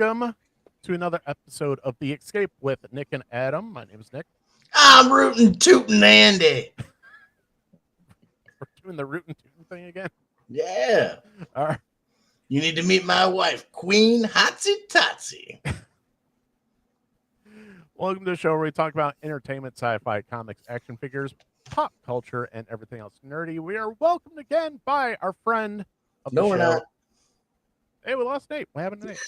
welcome to another episode of The Escape with Nick and Adam. My name is Nick. I'm rootin' tootin' Andy. We're doing the rootin' tootin' thing again. Yeah. All right. You need to meet my wife, Queen Hotsy Totsy. Welcome to the show where we talk about entertainment, sci-fi, comics, action figures, pop culture, and everything else nerdy. We are welcomed again by our friend of the show. No, we're not. Hey, we lost Nate. What happened to Nate?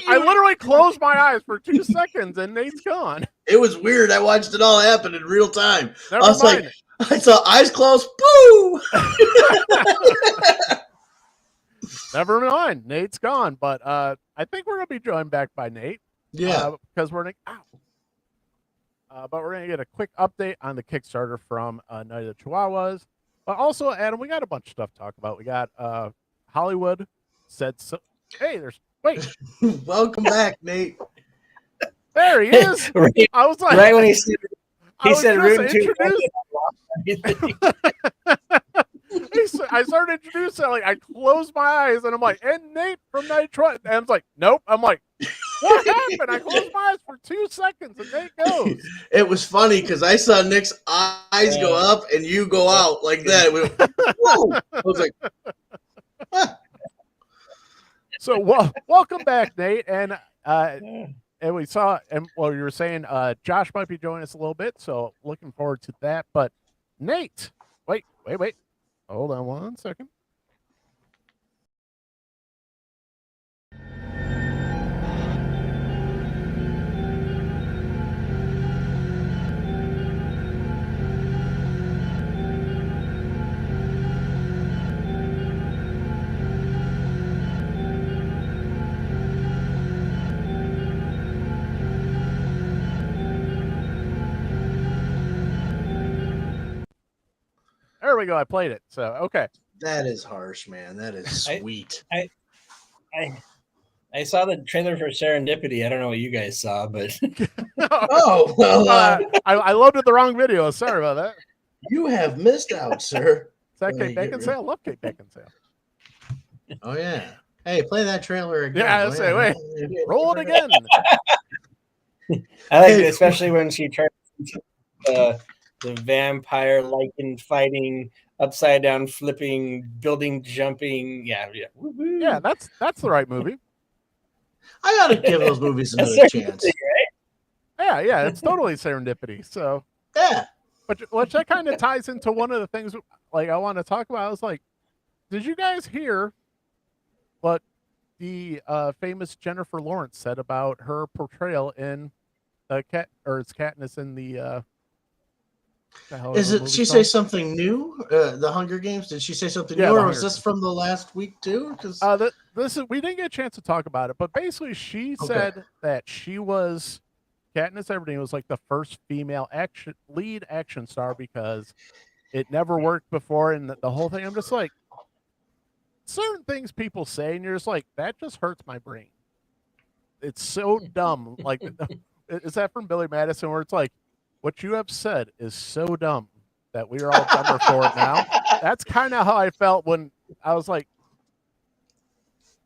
I literally closed my eyes for 2 seconds and Nate's gone. It was weird. I watched it all happen in real time. Never I was mind. like, I saw eyes closed. Boo! Never mind. Nate's gone. But I think we're going to be joined back by Nate. Yeah. Because we're going to... but we're going to get a quick update on the Kickstarter from Night of the Chihuahuas. But also, Adam, we got a bunch of stuff to talk about. We got... Hollywood said so. Hey, wait. Welcome back, Nate. There he is. Right, I was like, right when he said I started introducing, like, I closed my eyes and I'm like, and Nate from Nitro. And I was like, nope. I'm like, what happened? I closed my eyes for 2 seconds and Nate goes. It was funny because I saw Nick's eyes go up and you go out like that. It went, whoa. I was like, So welcome back, Nate, and we saw, and well, you were saying Josh might be joining us a little bit, so looking forward to that. But Nate, wait, hold on 1 second. There we go. I played it. So, okay. that is harsh, man. That is sweet. I saw the trailer for Serendipity. I don't know what you guys saw, but Oh, well, I loaded the wrong video. Sorry about that. you have missed out, sir. Is that Well, Kate Beckinsale? I love Kate Beckinsale. Oh, yeah. Hey, play that trailer again. Yeah, I say, wait. Roll it again. I like it, especially when she turns into the vampire lichen fighting, upside down flipping, building jumping. Yeah. Woo-hoo. Yeah, that's the right movie. I gotta give those movies another chance. Yeah, it's totally Serendipity. So, Yeah. which that kind of ties into one of the things like I want to talk about. I was like, did you guys hear what the famous Jennifer Lawrence said about her portrayal in it's Katniss in the Is it? She say something new? The Hunger Games? Did she say something new, or was this from the last week too? Because we didn't get a chance to talk about it, but basically she said that she was Katniss Everdeen was like the first female lead action star because it never worked before, and the whole thing. I'm just like, certain things people say, and you're just like, that just hurts my brain. It's so dumb. Like, is that from Billy Madison, where it's like, what you have said is so dumb that we are all dumber for it now. That's kind of how I felt when I was like,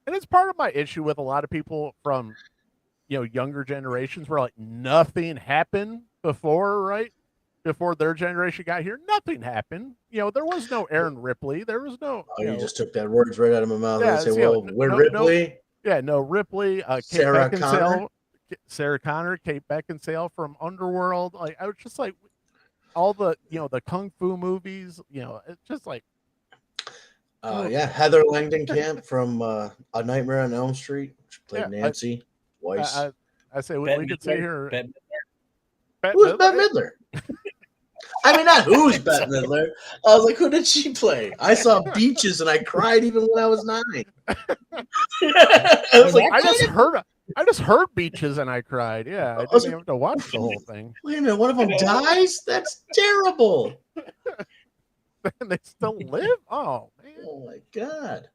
and it's part of my issue with a lot of people from, younger generations where like nothing happened before, right? Before their generation got here, nothing happened. There was no Aaron Ripley. There was no. Oh, you just took that words right out of my mouth. Yeah, I say, well, Ripley. No Ripley. Kate Sarah Beckinsale. Connor? Sarah Connor, Kate Beckinsale from Underworld. Like, I was just like, all the the kung fu movies. It's just like, Heather Langenkamp from A Nightmare on Elm Street. She played Nancy Weiss. I say we could say here. Who's Bette Midler? I mean, not who's Bette Midler. I was like, who did she play? I saw Beaches and I cried even when I was 9. I was like, I just heard Beaches and I cried. Yeah, I didn't even have to watch the whole thing. Wait a minute, one of them dies? That's terrible. And they still live? Oh, man. Oh, my God.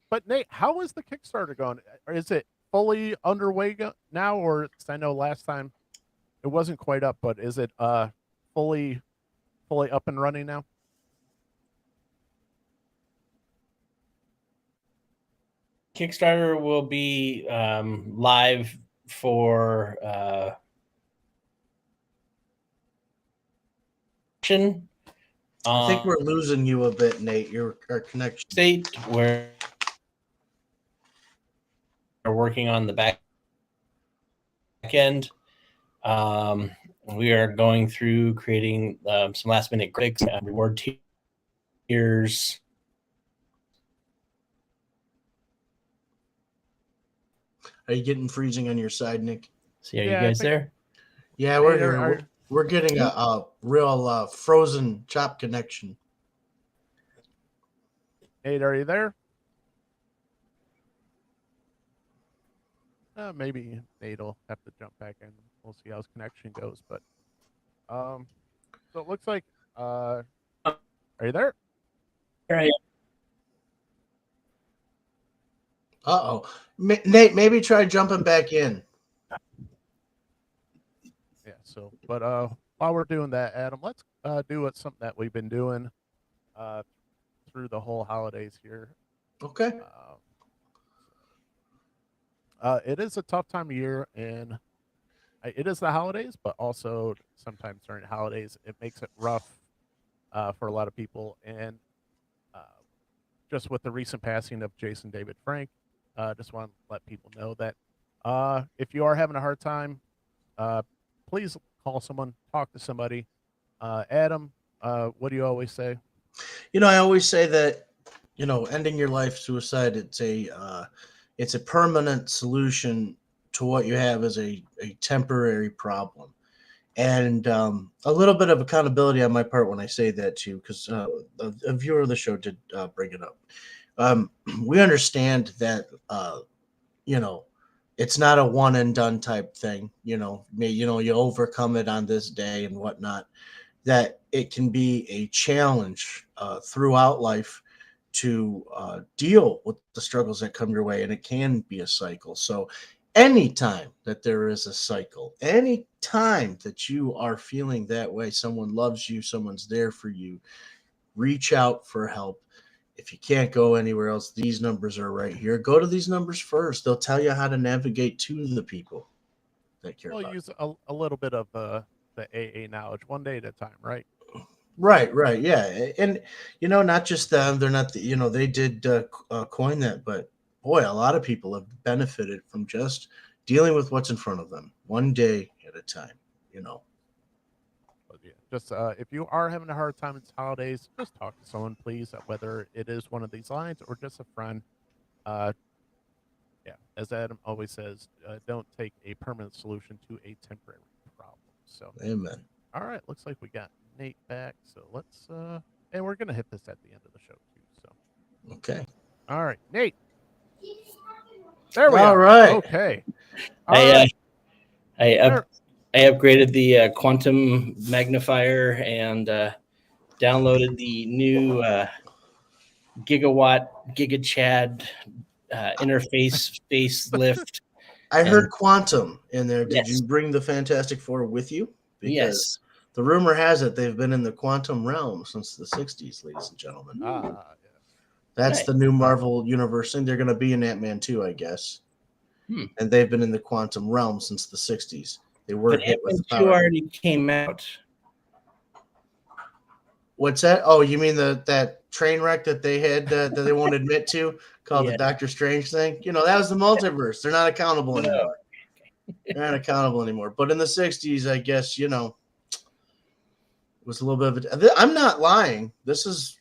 But, Nate, how is the Kickstarter going? Is it fully underway now? Or, I know last time it wasn't quite up, but is it fully up and running now? Kickstarter will be live for I think we're losing you a bit, Nate. Our connection. State where we're working on the back end. We are going through creating some last minute graphics and reward tiers. Are you getting freezing on your side, Nick? See, are you guys there? Yeah, we're here. We're getting a real frozen chop connection. Nate, are you there? Maybe Nate will have to jump back in. We'll see how his connection goes. But so it looks like are you there? Right. Nate, maybe try jumping back in. Yeah, so but while we're doing that, Adam, let's do something that we've been doing through the whole holidays here. Okay. It is a tough time of year, and it is the holidays, but also sometimes during the holidays, it makes it rough for a lot of people. And just with the recent passing of Jason David Frank, just want to let people know that if you are having a hard time, please call someone, talk to somebody. Adam, what do you always say? I always say that, ending your life, suicide, it's a permanent solution to what you have as a temporary problem. And a little bit of accountability on my part when I say that too, because a viewer of the show did bring it up. We understand that, it's not a one and done type thing. You overcome it on this day and whatnot. That it can be a challenge throughout life to deal with the struggles that come your way, and it can be a cycle. So anytime that there is a cycle, any time that you are feeling that way, someone loves you, someone's there for you, reach out for help. If you can't go anywhere else, these numbers are right here. Go to these numbers first. They'll tell you how to navigate to the people that care about. Use a little bit of the AA knowledge, one day at a time, right? Right, yeah. And not just them, they're not they did coin that, but boy, a lot of people have benefited from just dealing with what's in front of them, one day at a time. But yeah, just if you are having a hard time in holidays, just talk to someone, please, whether it is one of these lines or just a friend. Yeah, as Adam always says, don't take a permanent solution to a temporary problem. So amen. All right, looks like we got Nate back. So let's and we're gonna hit this at the end of the show too. So okay. All right, Nate. There we are. All right. Okay. I upgraded the quantum magnifier and downloaded the new GigaChad interface facelift. I heard quantum in there. Did you bring the Fantastic Four with you? Because yes. The rumor has it they've been in the quantum realm since the 60s, ladies and gentlemen. Yes. That's the new Marvel universe, and they're going to be in Ant-Man 2, I guess. And they've been in the quantum realm since the 60s. They were hit with the power. 2 already came out. What's that? Oh, you mean that train wreck that they had that they won't admit to, called the Doctor Strange thing? That was the multiverse. They're not accountable anymore. They're not accountable anymore. But in the 60s, I guess, it was a little bit of I'm not lying. This is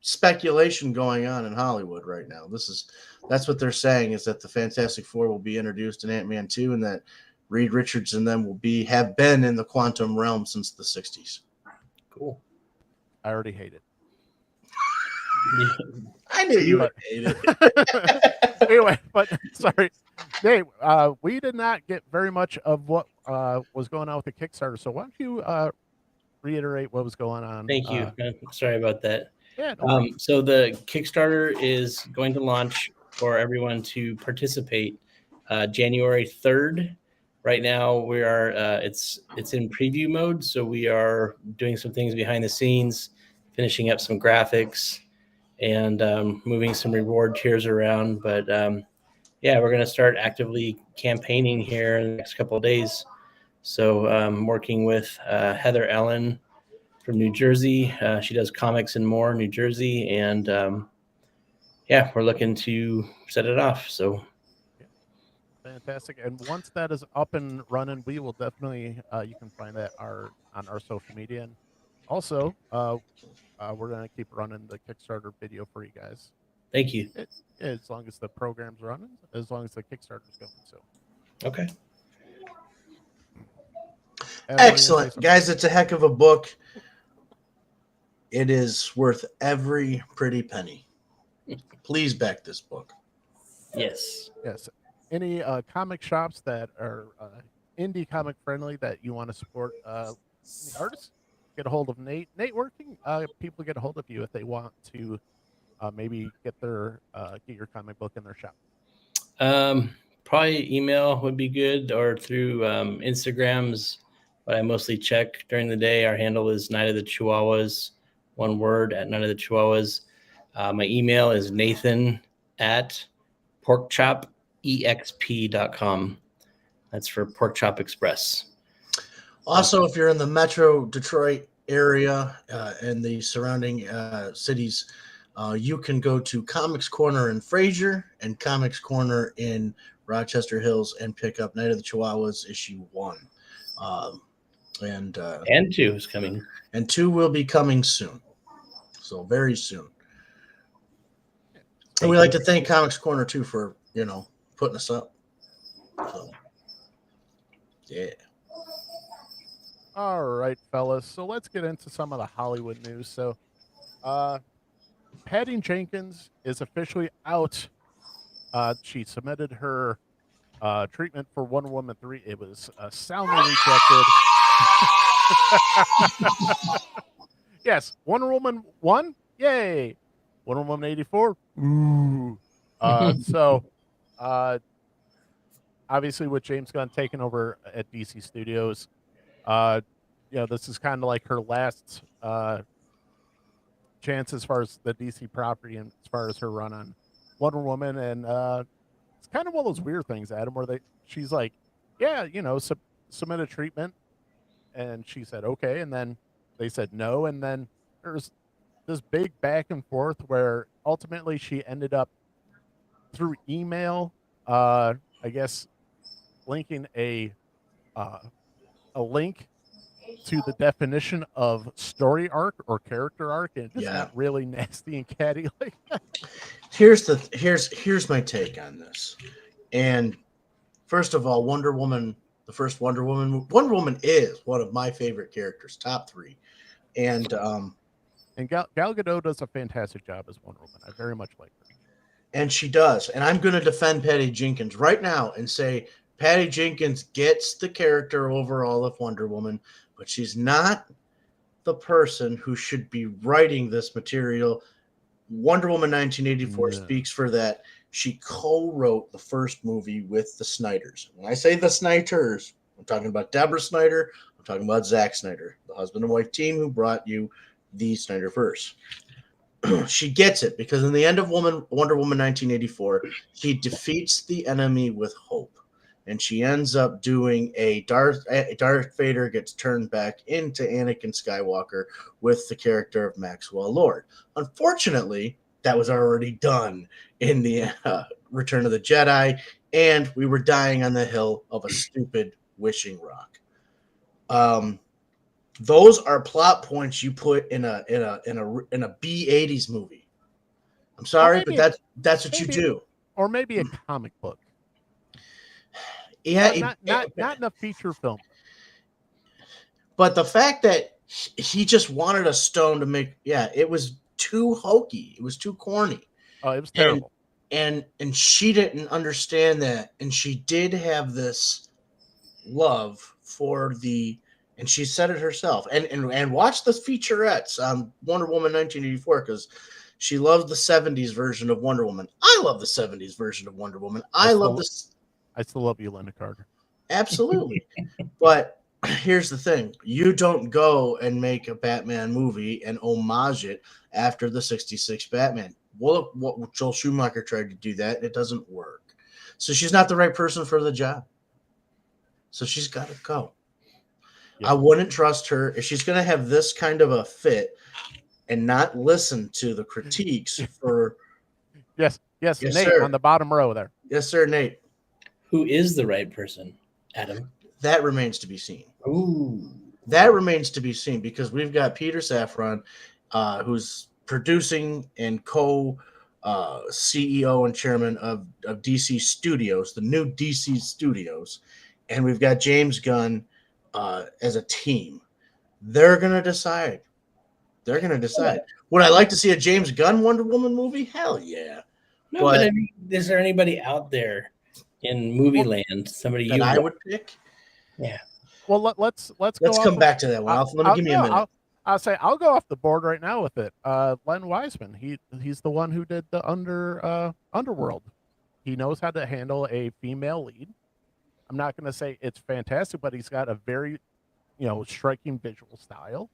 speculation going on in Hollywood right now. That's what they're saying, is that the Fantastic Four will be introduced in Ant-Man 2, and that Reed Richards and them have been in the quantum realm since the 60s. Cool. I already hate it. I knew you would hate it. Anyway, but sorry, Dave, we did not get very much of what was going on with the Kickstarter. So why don't you reiterate what was going on? Thank you. Sorry about that. Yeah. No so the Kickstarter is going to launch for everyone to participate January 3rd. Right now we are it's in preview mode, so we are doing some things behind the scenes, finishing up some graphics, and moving some reward tiers around. But yeah, we're going to start actively campaigning here in the next couple of days. So working with Heather Ellen from New Jersey. She does comics and more in New Jersey. And yeah, we're looking to set it off. So Fantastic. And once that is up and running, we will definitely, you can find that on our social media. And also, we're going to keep running the Kickstarter video for you guys. thank you. As long as the program's running, as long as the Kickstarter's going. So, Okay. Excellent. Guys, it's a heck of a book. It is worth every pretty penny. Please back this book. Yes. Yes. Any comic shops that are indie comic friendly that you want to support the artists, get a hold of Nate. Nate, where can people get a hold of you if they want to maybe get your comic book in their shop? Probably email would be good, or through Instagrams. But I mostly check during the day. Our handle is Night of the Chihuahuas, one word, at Night of the Chihuahuas. My email is nathan@porkchopexp.com. That's for Pork Chop Express. Also, if you're in the Metro Detroit area and the surrounding cities, you can go to Comics Corner in Fraser and Comics Corner in Rochester Hills and pick up Night of the Chihuahuas issue 1. And 2 is coming. And 2 will be coming soon. So very soon. And we like to thank Comics Corner too for, putting us up. So, yeah. All right, fellas. So let's get into some of the Hollywood news. So, Patty Jenkins is officially out. She submitted her treatment for Wonder Woman 3. It was soundly rejected. Yes, Wonder Woman 1, yay. Wonder Woman 84, ooh. So, obviously, with James Gunn taking over at DC Studios, this is kind of like her last chance as far as the DC property and as far as her run on Wonder Woman. And it's kind of one of those weird things, Adam, where she's like, yeah, submit a treatment. And she said, okay. And then they said no. And then there's this big back and forth where ultimately she ended up through email, I guess, linking a link to the definition of story arc or character arc, and it just got really nasty and catty like that. Here's my take on this. And first of all, Wonder Woman, the first Wonder Woman is one of my favorite characters, top 3. And Gal Gadot does a fantastic job as Wonder Woman. I very much like her. And she does. And I'm going to defend Patty Jenkins right now and say Patty Jenkins gets the character overall of Wonder Woman, but she's not the person who should be writing this material. Wonder Woman 1984 speaks for that. She co-wrote the first movie with the Snyders. When I say the Snyders, I'm talking about Deborah Snyder. I'm talking about Zack Snyder, the husband and wife team who brought you the Snyderverse. She gets it because in the end of Wonder Woman 1984, she defeats the enemy with hope. And she ends up doing Darth Vader gets turned back into Anakin Skywalker with the character of Maxwell Lord. Unfortunately, that was already done in the Return of the Jedi, and we were dying on the hill of a stupid wishing rock. Those are plot points you put in a B80s movie. I'm sorry, but that's what you do. Or maybe a comic book. Yeah, not in a feature film. But the fact that he just wanted a stone to make, it was too hokey. It was too corny. Oh, it was terrible. And she didn't understand that. And she did have this love for and she said it herself. And watch the featurettes on Wonder Woman 1984 because she loves the 70s version of Wonder Woman. I love the 70s version of Wonder Woman. I still love you, Linda Carter. Absolutely. But here's the thing: you don't go and make a Batman movie and homage it after the '66 Batman. Well, what Joel Schumacher tried to do that, it doesn't work. So she's not the right person for the job. So she's got to go. Yeah. I wouldn't trust her if she's going to have this kind of a fit and not listen to the critiques for. Yes, Yes, Nate sir. on the bottom row there. Yes, sir, Nate. Who is the right person, Adam? That remains to be seen. Ooh. That remains to be seen because we've got Peter Safran, who's producing and CEO and chairman of DC Studios, the new DC Studios, and we've got James Gunn as a team. They're going to decide. They're going to decide. Would I like to see a James Gunn Wonder Woman movie? Hell yeah. No, but I mean, is there anybody out there in movie land, somebody that I would pick? Yeah. Well, let's come back to that one. Give me a minute. I'll say I'll go off the board right now with it. Len Wiseman. He's the one who did the Underworld. He knows how to handle a female lead. I'm not going to say it's fantastic, but he's got a very, striking visual style.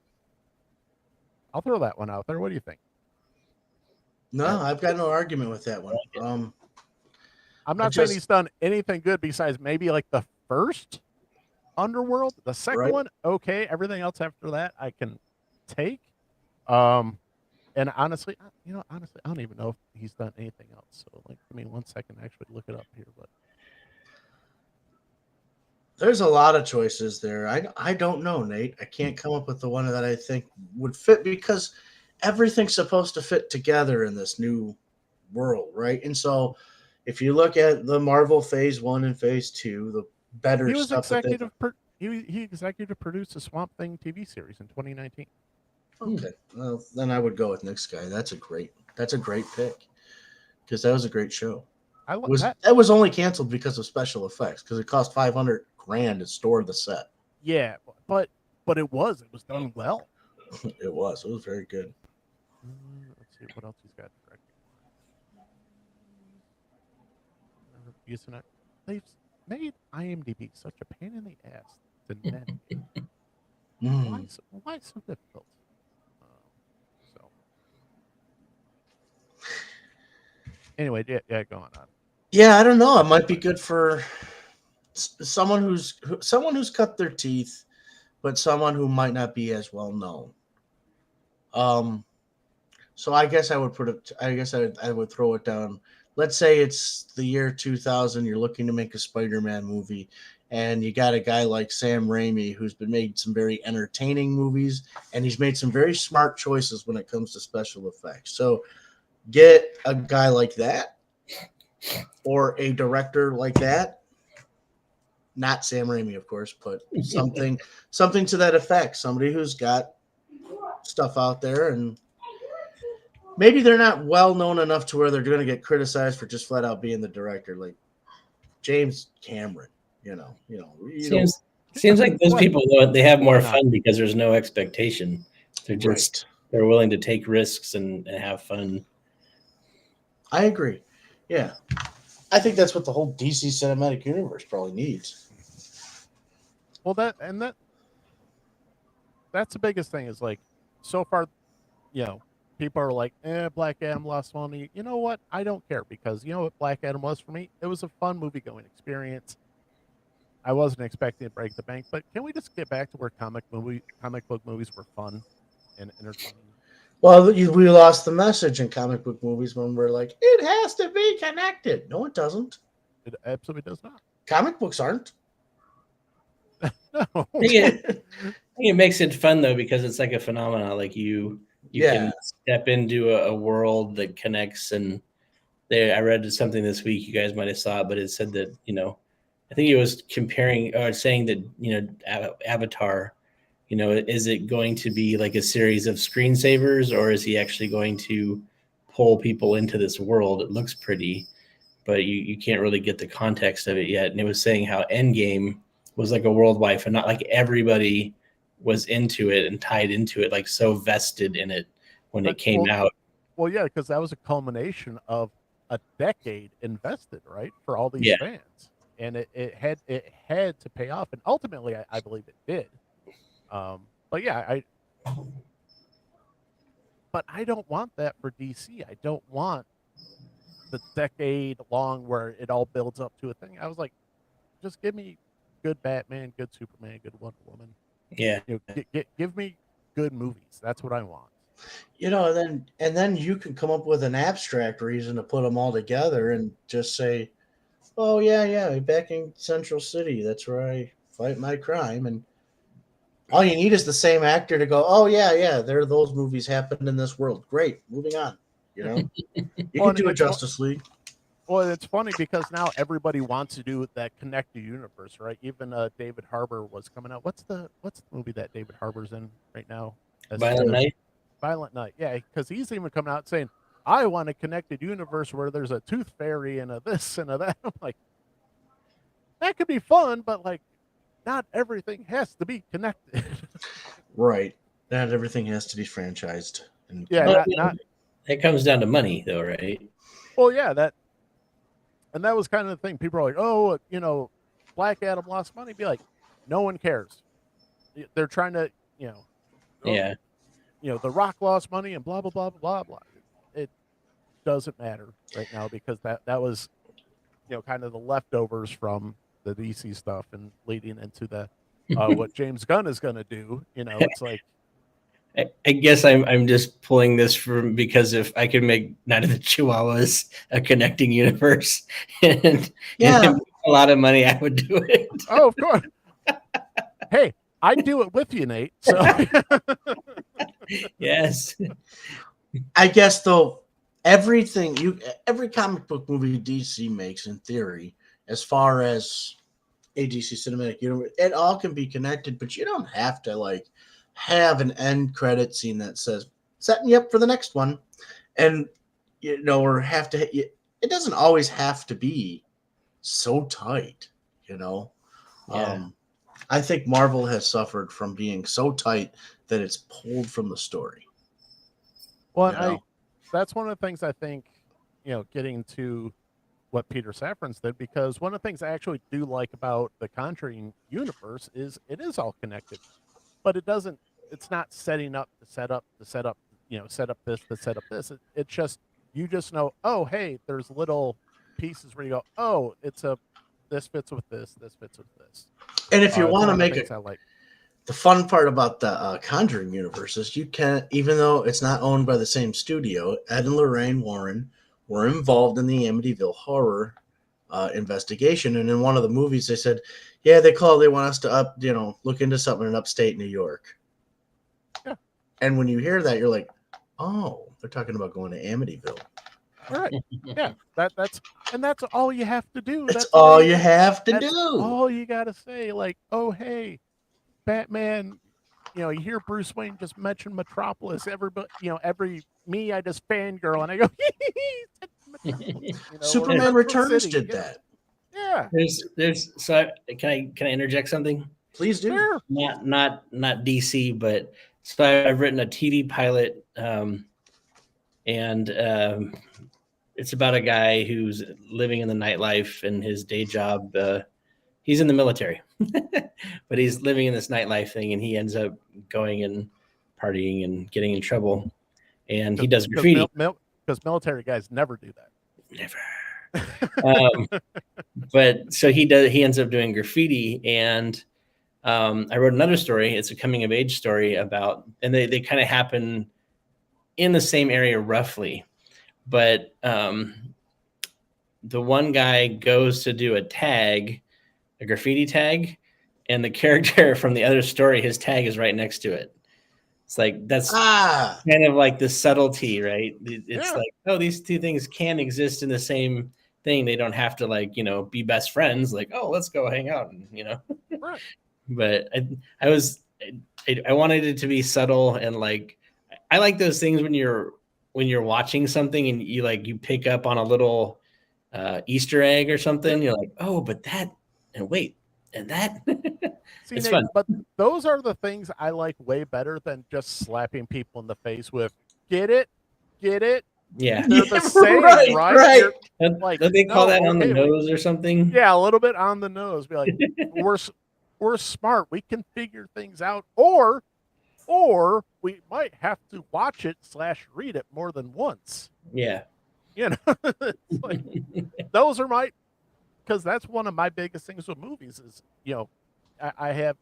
I'll throw that one out there. What do you think? No, I've got no argument with that one. I'm not saying he's done anything good besides maybe like the first Underworld. The second one, okay. Everything else after that, I can take. And honestly, I don't even know if he's done anything else. So, give me 1 second to actually look it up here. But there's a lot of choices there. I don't know, Nate. I can't come up with the one that I think would fit because everything's supposed to fit together in this new world, right? And so, if you look at the Marvel Phase 1 and Phase 2, the better he was stuff. He executive produced the Swamp Thing TV series in 2019. Okay, well then I would go with Nick's guy. That's a great pick because that was a great show. That was only canceled because of special effects because it cost $500,000 to store the set. Yeah, but it was done well. It was very good. Let's see what else he's got directed. They've made IMDb such a pain in the ass to navigate. Why so difficult? Anyway, yeah, go on. Yeah, I don't know. It might be good for someone who's cut their teeth, but someone who might not be as well known. So I guess I would I would throw it down. Let's say it's the year 2000. You're looking to make a Spider-Man movie, and you got a guy like Sam Raimi who's made some very entertaining movies, and he's made some very smart choices when it comes to special effects. So get a guy like that, or a director like that. Not Sam Raimi, of course, but something to that effect. Somebody who's got stuff out there, and maybe they're not well known enough to where they're going to get criticized for just flat out being the director, like James Cameron. Seems like those people, they have more fun because there's no expectation. They're willing to take risks and have fun. I agree. Yeah, I think that's what the whole DC cinematic universe probably needs. Well, that's the biggest thing is so far, people are like, Black Adam lost money. You know what? I don't care because you know what Black Adam was for me? It was a fun movie-going experience. I wasn't expecting to break the bank, but can we just get back to where comic book movies were fun and entertaining? Well, we lost the message in comic book movies when we're like, it has to be connected. No, it doesn't. It absolutely does not. Comic books aren't. No. I think it makes it fun though because it's like a phenomenon. Like you can step into a world that connects. And I read something this week. You guys might have saw it, but it said that I think it was comparing or saying that Avatar. Is it going to be like a series of screensavers, or is he actually going to pull people into this world? It looks pretty, but you can't really get the context of it yet. And it was saying how Endgame was like a worldwide, and not like everybody was into it and tied into it, like so vested in it when it came out. Well, yeah, because that was a culmination of a decade invested, right, for all these fans. and it had to pay off, and ultimately I believe it did. But yeah, I don't want that for DC. I don't want the decade long where it all builds up to a thing. I was like, just give me good Batman, good Superman, good Wonder Woman. Yeah. Give me good movies. That's what I want. And then you can come up with an abstract reason to put them all together and just say, "Oh yeah, back in Central City, that's where I fight my crime." And all you need is the same actor to go, "Oh yeah, there those movies happened in this world. Great, moving on." You Well, can do a Justice League. Well, it's funny because now everybody wants to do that connected universe, right? Even David Harbour was coming out. What's the movie that David Harbour's in right now? Violent Night. Violent Night, yeah, because he's even coming out saying, "I want a connected universe where there's a tooth fairy and a this and a that." I'm like, that could be fun, but like, not everything has to be connected. Right. Not everything has to be franchised. Yeah, not. It comes down to money, though, right? Well, yeah, that was kind of the thing. People are like, "Oh, Black Adam lost money." Be like, no one cares. They're trying to, Yeah. The Rock lost money and blah blah blah blah blah. It doesn't matter right now because that was, kind of the leftovers from the DC stuff and leading into the what James Gunn is going to do. It's like, I guess I'm just pulling this from because if I could make Night of the Chihuahuas a connecting universe and a lot of money, I would do it. Oh, of course. Hey, I'd do it with you, Nate. So yes. I guess though, every comic book movie DC makes in theory, as far as a DC cinematic universe, it all can be connected, but you don't have to have an end credit scene that says setting you up for the next one, and or have to. It doesn't always have to be so tight, Yeah. I think Marvel has suffered from being so tight that it's pulled from the story. Well, that's one of the things I think, getting to what Peter Safran's did, because one of the things I actually do like about the Conjuring universe is it is all connected, but it's not setting up to set up to set up, set up this to set up this. It's just, you just know, oh, hey, there's little pieces where you go, oh, this fits with this fits with this. And if you want to make it, like. The fun part about the Conjuring universe is you can, even though it's not owned by the same studio, Ed and Lorraine Warren were involved in the Amityville horror investigation. And in one of the movies, they said, yeah, they want us to look into something in upstate New York. Yeah. And when you hear that, you're like, oh, they're talking about going to Amityville. All right. Yeah. That's all you have to do. That's all you have to do. All you got to say, like, oh, hey, Batman, you hear Bruce Wayne just mention Metropolis. Everybody, I just fangirl and I go, Superman Returns did that. Yeah. So can I interject something? Please do. Sure. Not DC, but so I've written a TV pilot, and it's about a guy who's living in the nightlife and his day job. He's in the military, but he's living in this nightlife thing, and he ends up going and partying and getting in trouble. And he does graffiti. Because military guys never do that. Never. But so he ends up doing graffiti, and I wrote another story. It's a coming of age story about, and they kind of happen in the same area roughly, but the one guy goes to do a graffiti tag, and the character from the other story, his tag is right next to it. It's like, that's kind of like the subtlety, right? It's like, oh, these two things can exist in the same thing. They don't have to be best friends. Like, oh, let's go hang out, and Right. But I wanted it to be subtle, and I like those things when you're watching something and you pick up on a little Easter egg or something. You're like, oh, but that, and wait, and that. See, it's Nate, fun. But those are the things I like way better than just slapping people in the face with, get it, Yeah. They're the same, right? Right. Like, Don't they call no, that on the okay, nose or something? yeah, a little bit on the nose. Be like, we're smart. We can figure things out, or we might have to watch it / read it more than once. Yeah. You know, it's like those are my, because that's one of my biggest things with movies is, I have,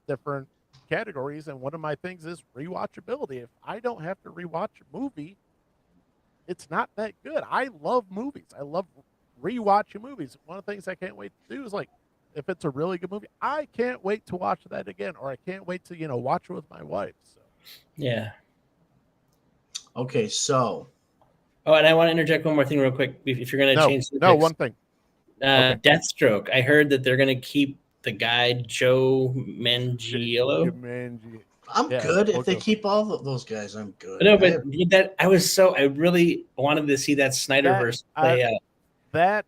different categories, and one of my things is rewatchability. If I don't have to rewatch a movie, it's not that good. I love movies. I love rewatching movies. One of the things I can't wait to do is, like, if it's a really good movie, I can't wait to watch that again, or I can't wait to, watch it with my wife. So. Yeah. Okay, so. Oh, and I want to interject one more thing real quick. If you're going to change the no, picks. one thing. Okay. Deathstroke. I heard that they're going to keep the guy Joe Manganiello. I'm good if they keep all of those guys. I'm good. No, but I really wanted to see that Snyderverse play out. That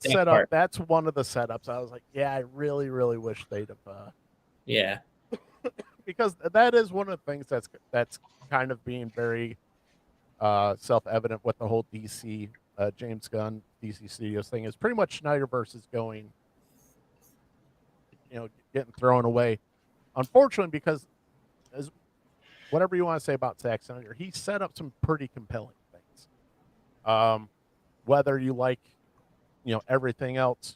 setup, part. That's one of the setups. I was like, yeah, I really, really wish they'd have. Yeah. Because that is one of the things that's kind of being very self-evident with the whole DC James Gunn DC Studios thing is pretty much Snyderverse is going, getting thrown away. Unfortunately, because as whatever you want to say about Zack Snyder, he set up some pretty compelling things. Whether you like, everything else,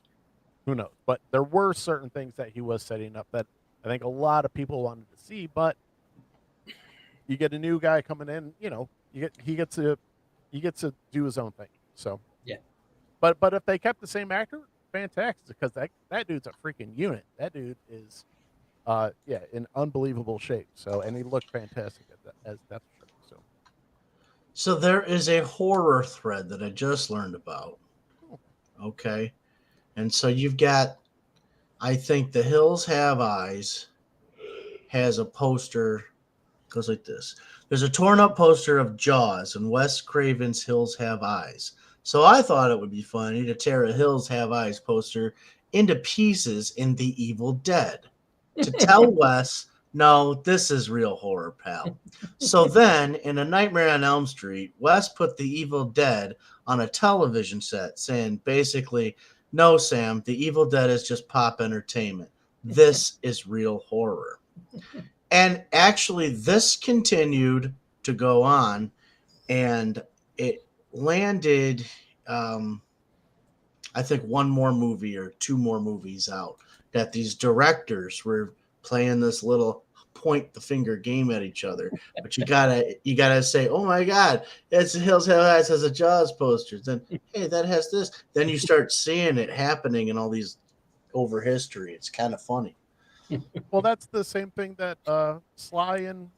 who knows? But there were certain things that he was setting up that I think a lot of people wanted to see. But you get a new guy coming in, he gets to do his own thing. So yeah. But if they kept the same actor, fantastic, because that dude's a freaking unit. That dude is, in unbelievable shape. So, and he looked fantastic as Deathstroke. So there is a horror thread that I just learned about. Okay, and so you've got, I think The Hills Have Eyes has a poster, goes like this. There's a torn up poster of Jaws and Wes Craven's Hills Have Eyes. So I thought it would be funny to tear a Hills Have Eyes poster into pieces in The Evil Dead to tell Wes, no, this is real horror, pal. So then, in A Nightmare on Elm Street, Wes put The Evil Dead on a television set, saying basically, no, Sam, The Evil Dead is just pop entertainment. This is real horror. And actually, this continued to go on, and it landed, I think, one more movie or two more movies out, that these directors were playing this little point the finger game at each other. But you gotta say, oh my God, it's Hills Have Eyes has a Jaws poster. Then, hey, that has this. Then you start seeing it happening in all these over history. It's kind of funny. Well, that's the same thing that Sly and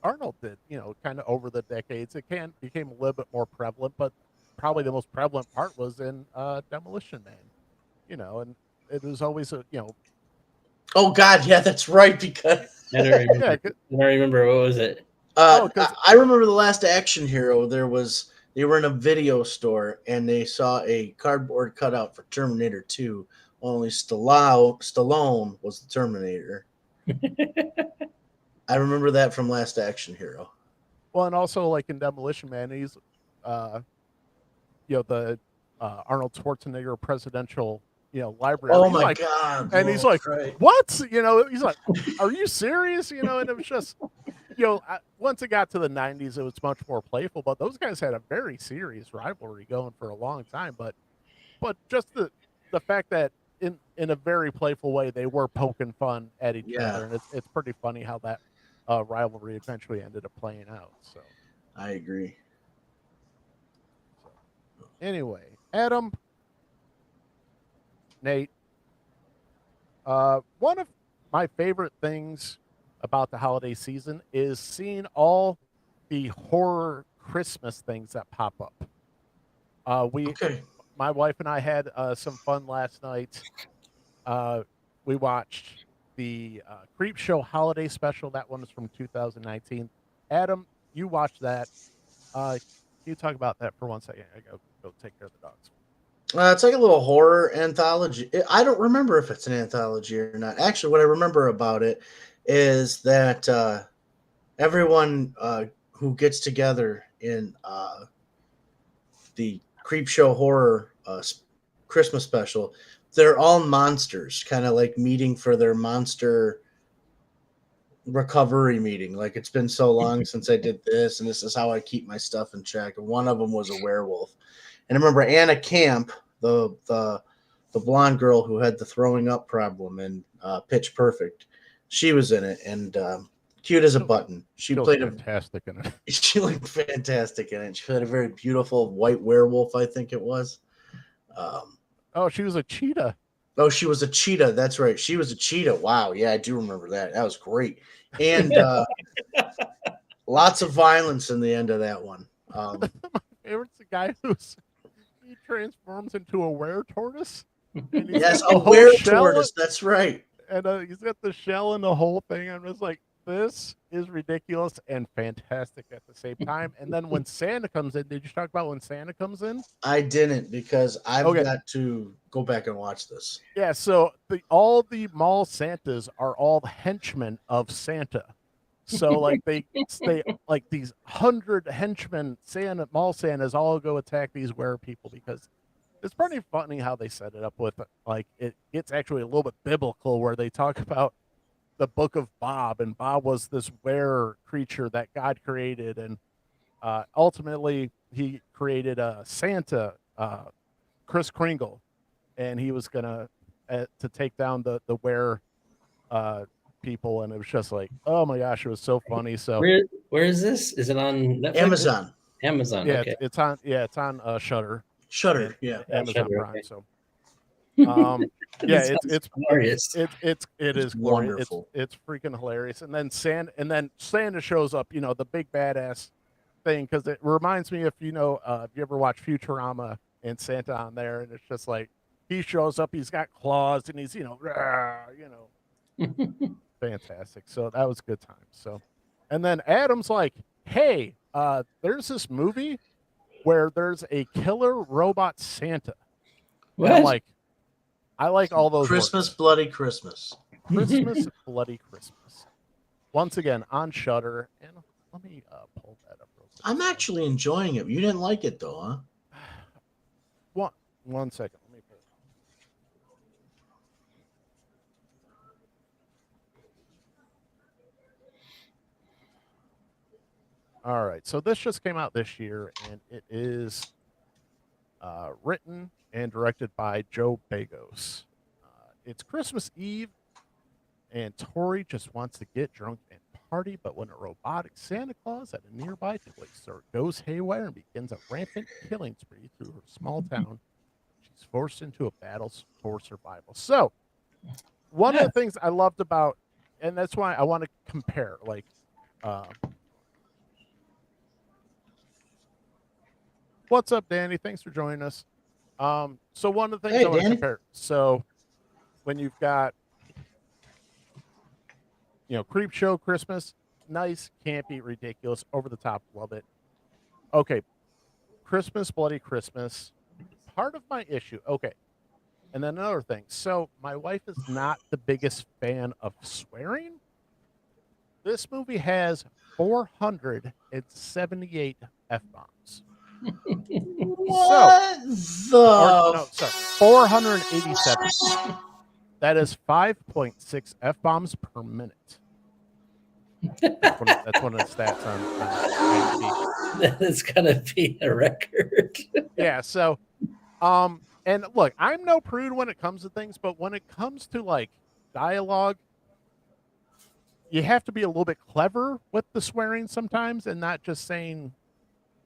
Arnold did, kind of over the decades. It became a little bit more prevalent, but probably the most prevalent part was in Demolition Man, and it was always Oh God, yeah, that's right. Because I don't remember. I don't remember, what was it? I remember the Last Action Hero. They were in a video store and they saw a cardboard cutout for Terminator 2. Only Stallone was the Terminator. I remember that from Last Action Hero. Well, and also like in Demolition Man, he's, the Arnold Schwarzenegger presidential, library. Oh my God! And he's like, right. What? He's like, are you serious? And it was just, once it got to the 90s, it was much more playful. But those guys had a very serious rivalry going for a long time. But just the fact that in a very playful way, they were poking fun at each other, and it's pretty funny how that rivalry eventually ended up playing out. So I agree. Anyway, Adam, Nate, one of my favorite things about the holiday season is seeing all the horror Christmas things that pop up. My wife and I had some fun last night. We watched the Creep Show holiday special. That one is from 2019. Adam, you watched that. Can you talk about that for 1 second? I go take care of the dogs. It's like a little horror anthology. I don't remember if it's an anthology or not. Actually, what I remember about it is that everyone who gets together in the Creepshow Horror Christmas special, they're all monsters, kind of like meeting for their monster recovery meeting. Like, it's been so long since I did this, and this is how I keep my stuff in check. And one of them was a werewolf. And I remember Anna Camp, the blonde girl who had the throwing up problem in Pitch Perfect. She was in it, and cute as a button. She played fantastic in it. She looked fantastic in it. She had a very beautiful white werewolf, I think it was. Oh, she was a cheetah. Oh, she was a cheetah. That's right. She was a cheetah. Wow. Yeah, I do remember that. That was great. And lots of violence in the end of that one. Favorite's the guy he transforms into a were-tortoise. Yes, a were-tortoise. That's right. And he's got the shell and the whole thing. I'm just like, this is ridiculous and fantastic at the same time. And then when Santa comes in, did you talk about when Santa comes in? I didn't, because I've got to go back and watch this. Yeah, so all the mall Santas are all henchmen of Santa. So like they like these 100 henchmen mall Santas all go attack these were people, because it's pretty funny how they set it up with like it gets actually a little bit biblical, where they talk about the book of Bob, and Bob was this were creature that God created, and ultimately he created a Santa, Kris Kringle, and he was gonna to take down the were people, and it was just like, oh my gosh, it was so funny. So where is this? Is it on Netflix? Amazon. Yeah, okay. it's on Shudder. Shudder, yeah. Amazon Shudder, Prime. okay. So yeah, it's glorious. It is glorious. Wonderful. It's freaking hilarious. And then Santa shows up, the big badass thing, because it reminds me, if you ever watch Futurama and Santa on there, and it's just like he shows up, he's got claws, and he's fantastic. So that was a good time. So, and then Adam's like, hey, there's this movie where there's a killer robot Santa. What? And I'm like, I like all those Christmas, words. Bloody Christmas. Christmas, Bloody Christmas. Once again on Shudder, and let me pull that up real quick. I'm actually enjoying it. You didn't like it though, huh? One second. Let me pull it. All right, so this just came out this year, and it is written and directed by Joe Bagos. It's Christmas Eve, and Tori just wants to get drunk and party, but when a robotic Santa Claus at a nearby toy store goes haywire and begins a rampant killing spree through her small town, she's forced into a battle for survival. So, one of the things I loved about, and that's why I want to compare, like, what's up, Danny? Thanks for joining us. So one of the things I want to compare. So when you've got, Creepshow Christmas, nice, campy, ridiculous, over the top, love it. Okay, Christmas, Bloody Christmas. Part of my issue. Okay, and then another thing. So my wife is not the biggest fan of swearing. This movie has 478 F-bombs. What 487. That is 5.6 F-bombs per minute. That's one of the stats on IMDb. That is gonna be a record. Yeah, so and look, I'm no prude when it comes to things, but when it comes to like dialogue, you have to be a little bit clever with the swearing sometimes, and not just saying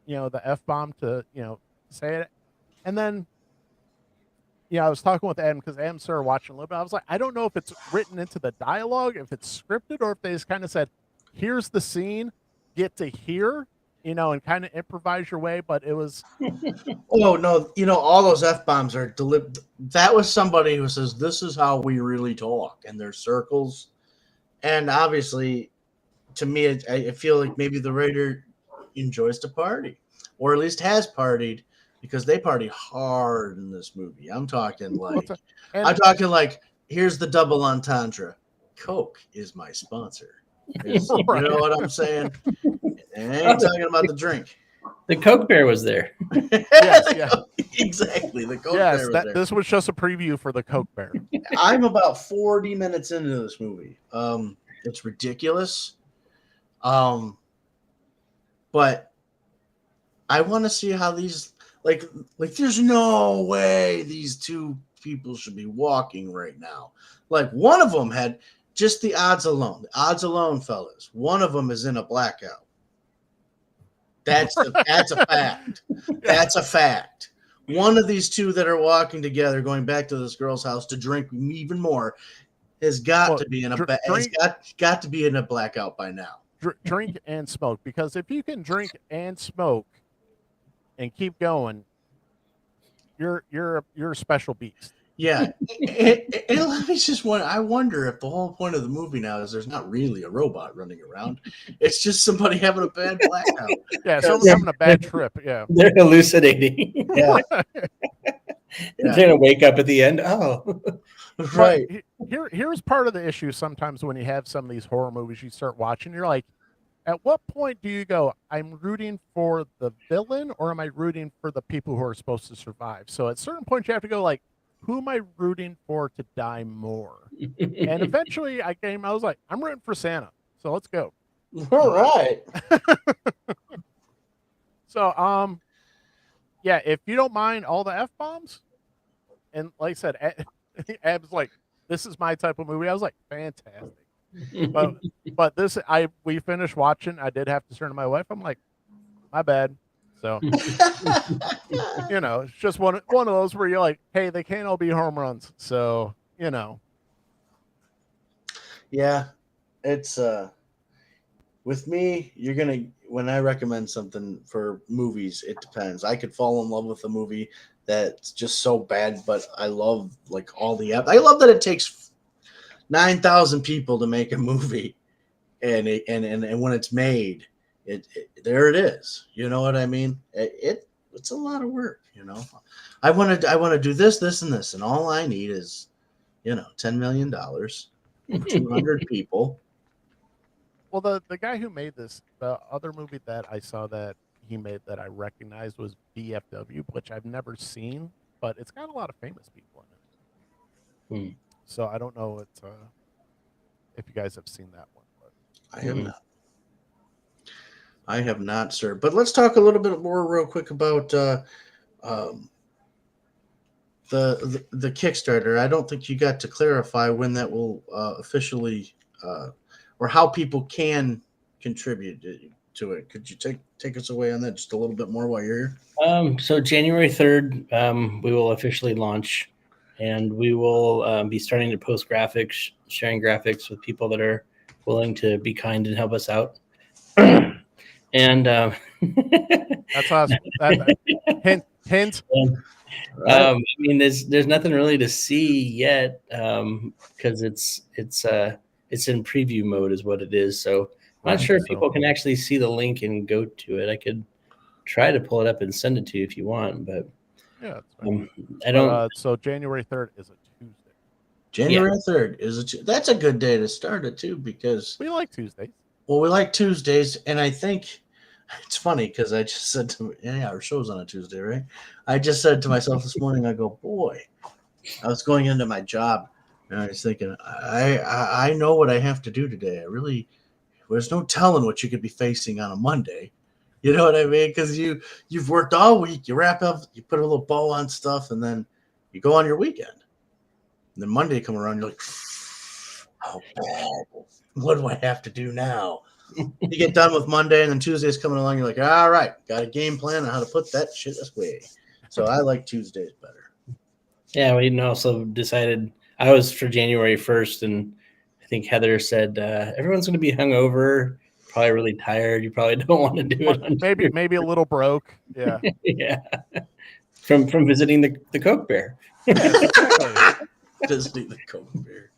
the F-bomb to, say it. And then, I was talking with Adam, because Adam started watching a little bit. I was like, I don't know if it's written into the dialogue, if it's scripted, or if they just kind of said, here's the scene, get to here, and kind of improvise your way. But it was. Oh, no. All those F-bombs are delivered. That was somebody who says, this is how we really talk. And there's circles. And obviously, to me, I feel like maybe the writer enjoys to party, or at least has partied, because they party hard in this movie. I'm talking like here's the double entendre. Coke is my sponsor. You know what I'm saying? I ain't talking about the drink. The Coke Bear was there. Yes, yeah. Exactly. The Coke Yes, Bear was that there. this was just a preview for the Coke Bear. I'm about 40 minutes into this movie. It's ridiculous. But I want to see how these like there's no way these two people should be walking right now. Like one of them had just the odds alone, fellas. One of them is in a blackout. That's a fact. That's a fact. One of these two that are walking together, going back to this girl's house to drink even more, has got to be in a got to be in a blackout by now. Drink and smoke, because if you can drink and smoke and keep going, you're a special beast. Yeah, and let me just wonder. I wonder if the whole point of the movie now is there's not really a robot running around; it's just somebody having a bad blackout. Yeah, someone having a bad trip. Yeah, They're hallucinating. Yeah, They're gonna wake up at the end. Oh, right. Here's part of the issue. Sometimes when you have some of these horror movies, you start watching, you're like, at what point do you go, I'm rooting for the villain, or am I rooting for the people who are supposed to survive? So at certain points, you have to go like, who am I rooting for to die more? And eventually, I was like, I'm rooting for Santa. So let's go. All right. So, yeah, if you don't mind all the F-bombs, and like I said, Ab's like, this is my type of movie. I was like, fantastic. But we finished watching. I did have to turn to my wife. I'm like, my bad. So, it's just one of those where you're like, hey, they can't all be home runs. So, Yeah, it's with me, when I recommend something for movies, it depends. I could fall in love with a movie that's just so bad, but I love I love that it takes 9,000 people to make a movie, and when it's made, there it is. You know what I mean? It's a lot of work. I want to do this, and this, and all I need is, $10 million, 200 people. Well, the guy who made this, the other movie that I saw that he made that I recognized was BFW, which I've never seen, but it's got a lot of famous people in it. So I don't know if you guys have seen that one. But. I have not. I have not, sir. But let's talk a little bit more real quick about the Kickstarter. I don't think you got to clarify when that will officially or how people can contribute to it. Could you take us away on that just a little bit more while you're here? So January 3rd, we will officially launch, and we will be starting to post graphics, sharing graphics with people that are willing to be kind and help us out. And that's awesome. Hint. I mean, there's nothing really to see yet because it's in preview mode is what it is. So I'm not sure if people can actually see the link and go to it. I could try to pull it up and send it to you if you want, but yeah, I don't. So January 3rd is a Tuesday. January 3rd is that's a good day to start it too, because we like Tuesdays. Well, we like Tuesdays, and I think it's funny because I just said our show's on a Tuesday, right? I just said to myself this morning, I go, boy, I was going into my job, and I was thinking, I know what I have to do today. There's no telling what you could be facing on a Monday. You know what I mean? Because you've worked all week, you wrap up, you put a little bow on stuff, and then you go on your weekend. And then Monday come around, you're like, oh, bad. What do I have to do now? You get done with Monday, and then Tuesday's coming along. You're like, all right, got a game plan on how to put that shit away. So I like Tuesdays better. Yeah, we also decided I was for January 1st, and I think Heather said everyone's going to be hungover, probably really tired. You probably don't want to do it. Maybe a little broke. Yeah. Yeah. From visiting the Coke Bear. Exactly. Visiting the Coke Bear.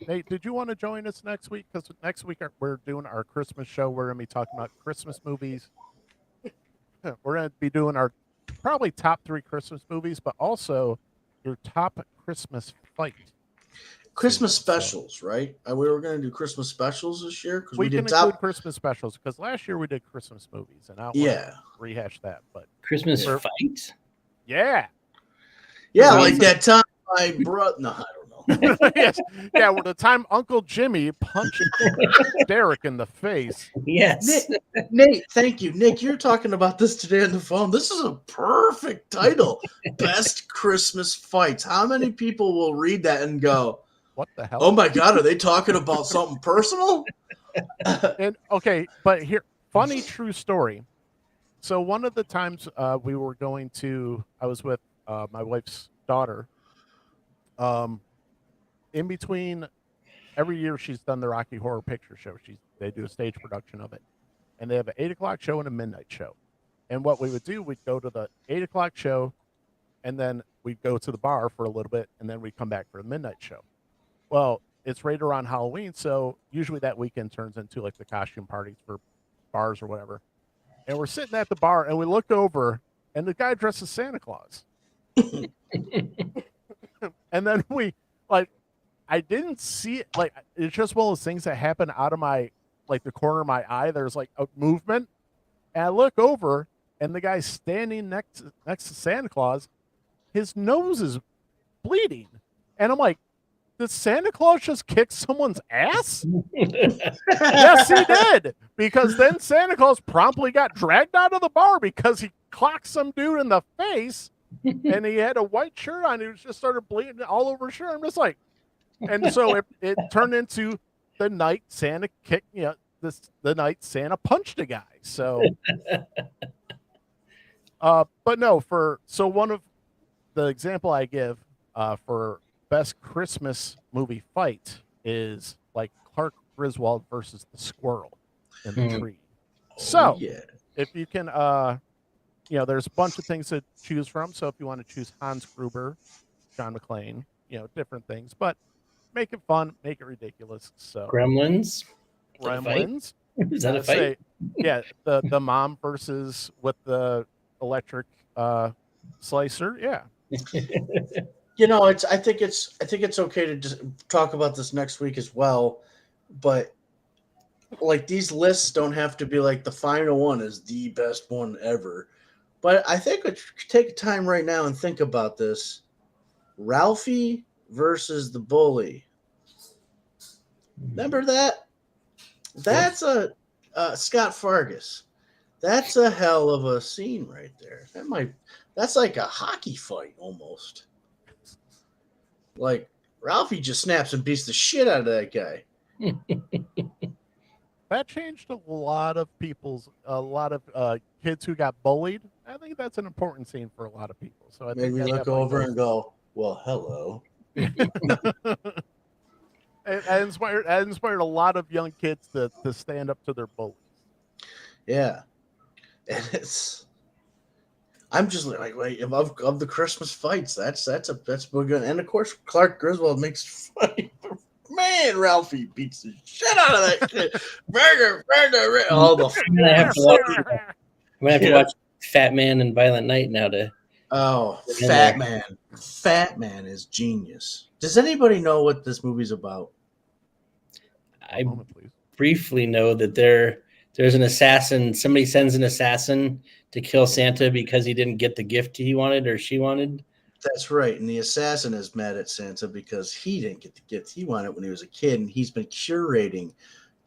Hey, did you want to join us next week? Because next week we're doing our Christmas show. We're going to be talking about Christmas movies. We're going to be doing our probably top 3 Christmas movies, but also your top Christmas fight. Christmas season, so specials, right? We were going to do Christmas specials this year because we we can did include top. Christmas specials because last year we did Christmas movies, and I don't want to Yeah, rehash that. But Christmas Yeah. fight. yeah, yeah, Really? like that time my brother. No, I don't know. yes, yeah. Well, the time Uncle Jimmy punched Derek in the face. Yes. Nate, thank you. Nick, you're talking about this today on the phone. This is a perfect title. Best Christmas fights. How many people will read that and go, What the hell? oh my God, are they talking about something personal? And okay, but here, funny true story. So one of the times we were going to, I was with my wife's daughter. Um, in between every year, she's done the Rocky Horror Picture Show. They do a stage production of it, and they have an 8 o'clock show and a midnight show. And what we would do, we'd go to the 8 o'clock show, and then we'd go to the bar for a little bit, and then we'd come back for the midnight show. Well, it's right around Halloween, so usually that weekend turns into like the costume parties for bars or whatever. And we're sitting at the bar, and we look over, and the guy dressed as Santa Claus. And then we like, I didn't see it. Like, it's just one of those things that happen out of my, like, the corner of my eye. There's like a movement, and I look over, and the guy's standing next to Santa Claus. His nose is bleeding, and I'm like, did Santa Claus just kick someone's ass? Yes, he did. Because then Santa Claus promptly got dragged out of the bar because he clocked some dude in the face, and he had a white shirt on. He just started bleeding all over his shirt. I'm just like, and so it turned into the night Santa kicked, the night Santa punched a guy. So, but no, so one of the example I give for best Christmas movie fight is like Clark Griswold versus the squirrel in the tree. So yeah. if you can, there's a bunch of things to choose from. So if you want to choose Hans Gruber, John McClane, different things, but make it fun, make it ridiculous. So Gremlins. Gremlins. Is that a fight? Yeah, the mom versus with the electric slicer. Yeah. I think it's okay to just talk about this next week as well, but like these lists don't have to be like the final one is the best one ever. But I think we should take time right now and think about this. Ralphie versus the bully. Remember that? That's a Scott Fargus. That's a hell of a scene right there. That's like a hockey fight almost. Like Ralphie just snaps and beats the shit out of that guy. That changed a lot of kids who got bullied. I think that's an important scene for a lot of people. So I Made think me that look definitely over goes- and go, well, hello. It inspired a lot of young kids to stand up to their bullies. Yeah. And I'm just like, wait, of the Christmas fights, that's good. And of course, Clark Griswold makes funny. Man, Ralphie beats the shit out of that kid. Burger. All the I'm gonna have to watch Fat Man and Violent Night now to. Oh, Fat Man. Fat Man is genius. Does anybody know what this movie's about? I briefly know that there's an assassin. Somebody sends an assassin to kill Santa because he didn't get the gift he wanted or she wanted. That's right. And the assassin is mad at Santa because he didn't get the gift he wanted when he was a kid. And he's been curating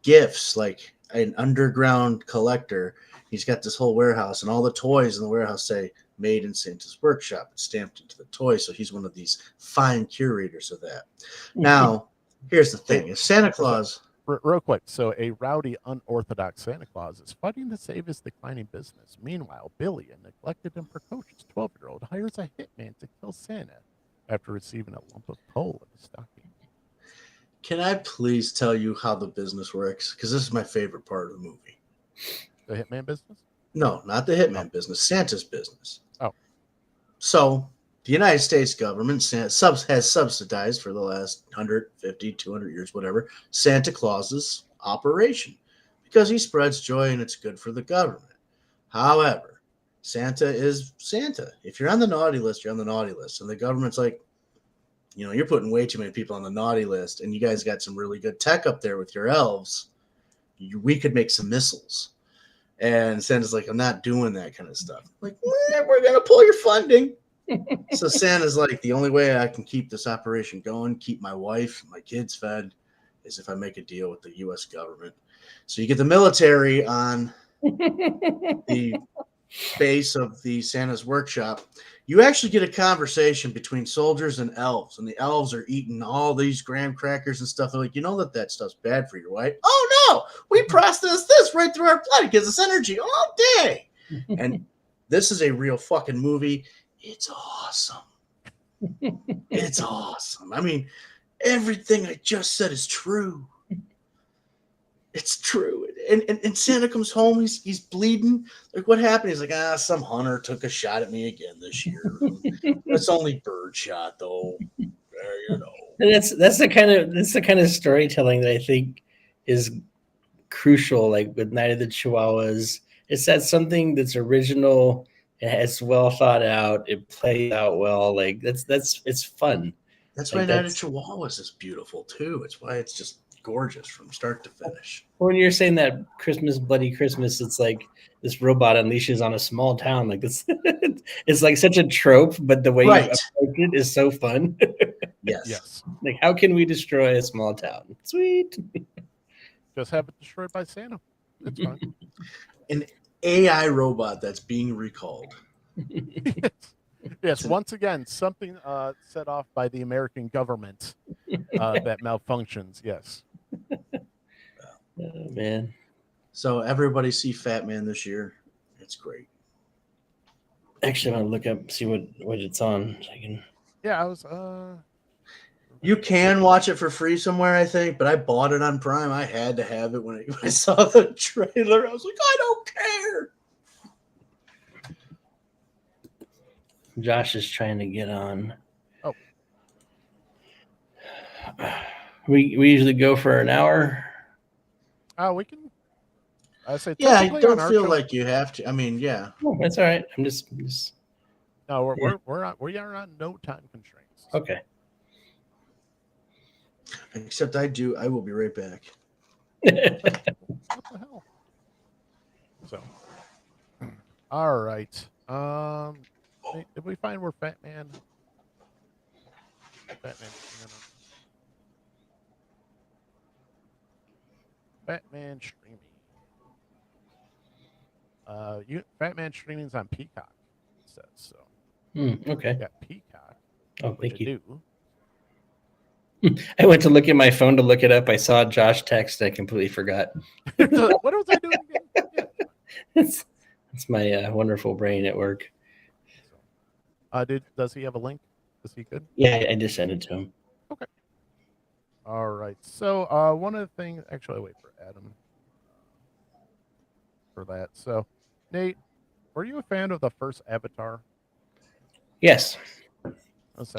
gifts like an underground collector. He's got this whole warehouse, and all the toys in the warehouse say made in Santa's workshop. It's stamped into the toy. So he's one of these fine curators of that. Now, here's the thing. If Santa Claus... Real quick, so a rowdy, unorthodox Santa Claus is fighting to save his declining business. Meanwhile, Billy, a neglected and precocious 12-year-old, hires a hitman to kill Santa after receiving a lump of coal in his stocking. Can I please tell you how the business works? Because this is my favorite part of the movie. The hitman business? No, not the hitman business. Santa's business. Oh. So the United States government has subsidized for the last 150, 200 years, whatever, Santa Claus's operation because he spreads joy and it's good for the government. However, Santa is Santa. If you're on the naughty list, you're on the naughty list. And the government's like, You know, you're putting way too many people on the naughty list, and you guys got some really good tech up there with your elves. We could make some missiles. And Santa's like, I'm not doing that kind of stuff. I'm like, we're going to pull your funding. So Santa's like, the only way I can keep this operation going, keep my wife, my kids fed, is if I make a deal with the U.S. government. So you get the military on the base of the Santa's workshop. You actually get a conversation between soldiers and elves, and the elves are eating all these graham crackers and stuff. They're like, you know that stuff's bad for you, right? Oh no, we process this right through our blood. It gives us energy all day. And this is a real fucking movie. It's awesome. It's awesome. I mean, everything I just said is true. It's true. And Santa comes home, he's bleeding. Like, what happened? He's like, some hunter took a shot at me again this year. It's only bird shot though. You know. And that's the kind of storytelling that I think is crucial. Like with Night of the Chihuahuas, it's that something that's original, it's well thought out, it plays out well. Like it's fun. That's like why Night of Chihuahuas is beautiful too. It's why it's just gorgeous from start to finish. When you're saying that Christmas, Bloody Christmas, it's like this robot unleashes on a small town. Like this, it's like such a trope, but the way you approach it is so fun. Yes. Like, how can we destroy a small town? Sweet. Just have it destroyed by Santa. It's fine. An AI robot that's being recalled. Yes, once again, something set off by the American government that malfunctions. Yes. Oh, man. So everybody see Fat Man this year. It's great. Actually, I want to look up, see what it's on. So I can... Yeah, I was. You can watch it for free somewhere, I think, but I bought it on Prime. I had to have it when I saw the trailer. I was like, I don't care. Josh is trying to get on. Oh. We usually go for an hour. We can. I say. Yeah, I don't feel like you have to. I mean, yeah. Oh, that's all right. I'm just. No, we are on no time constraints. Okay. Except I will be right back. What the hell? So, all right. Did we find where Fat Man? Fat Man streaming. Fat Man streaming's on Peacock. It says so. Okay. Yeah, Peacock. Oh, thank you. Do. I went to look at my phone to look it up. I saw Josh text. I completely forgot. What was I doing again? Yeah. It's my wonderful brain at work. Does he have a link? Is he good? Yeah, I just sent it to him. Okay. All right. So one of the things, actually, wait for Adam for that. So, Nate, were you a fan of the first Avatar? Yes.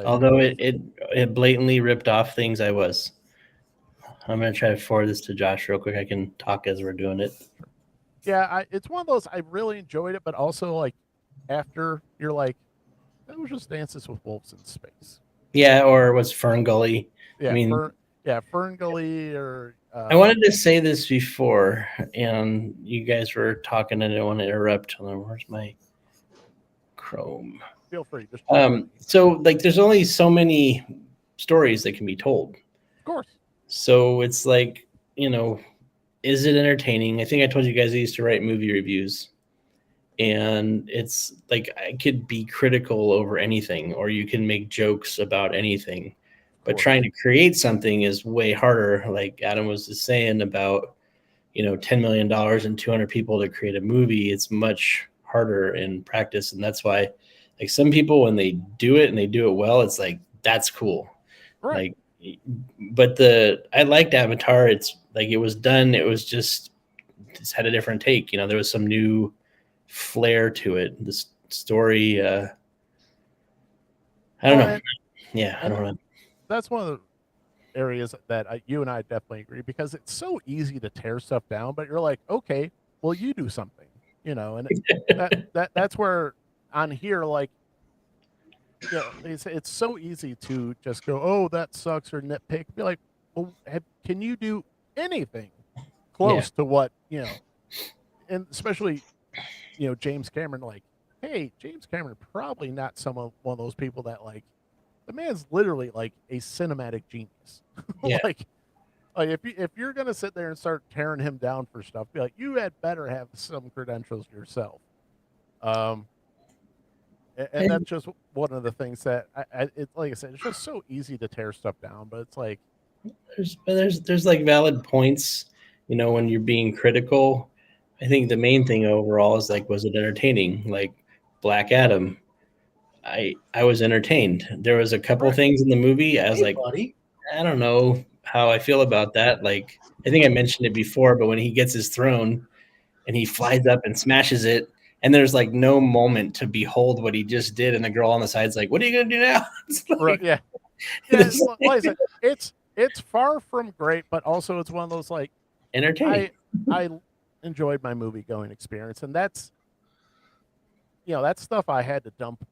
Although it blatantly ripped off things, I was. I'm gonna try to forward this to Josh real quick. I can talk as we're doing it. Yeah, it's one of those. I really enjoyed it, but also like after you're like, it was just Dances with Wolves in space. Yeah, or it was Fern Gully. Yeah, I mean, Fern Gully or. I wanted to say this before, and you guys were talking, and I didn't want to interrupt. Where's my Chrome? Feel free. Just so like, there's only so many stories that can be told. Of course. So it's like, is it entertaining? I think I told you guys I used to write movie reviews. And it's like, I could be critical over anything, or you can make jokes about anything. But trying to create something is way harder. Like Adam was just saying about, $10 million and 200 people to create a movie. It's much harder in practice. And that's why, like, some people, when they do it and they do it well, it's like, that's cool. Right. Like, but I liked Avatar. It's like, it was done. It was just had a different take. There was some new flair to it. The story, I don't know. Yeah, I don't know. That's one of the areas that you and I definitely agree, because it's so easy to tear stuff down, but you're like, okay, well, you do something, and that's where on here, like, it's so easy to just go, oh, that sucks, or nitpick. Be like, well, can you do anything close to what and especially James Cameron, like, hey, James Cameron probably not one of those people that, like, the man's literally like a cinematic genius. Yeah. like if you're gonna sit there and start tearing him down for stuff, be like, you had better have some credentials yourself. And that's just one of the things that it's like I said, it's just so easy to tear stuff down, but it's like there's like valid points, when you're being critical. I think the main thing overall is like, was it entertaining? Like Black Adam, I was entertained. There was a couple things in the movie I was like, buddy. I don't know how I feel about that. Like, I think I mentioned it before, but when he gets his throne and he flies up and smashes it, and there's like no moment to behold what he just did, and the girl on the side's like, what are you gonna do now? It's like, right, yeah. Like I said, it's far from great, but also it's one of those, like, entertaining. I enjoyed my movie going experience, and that's that's stuff I had to dump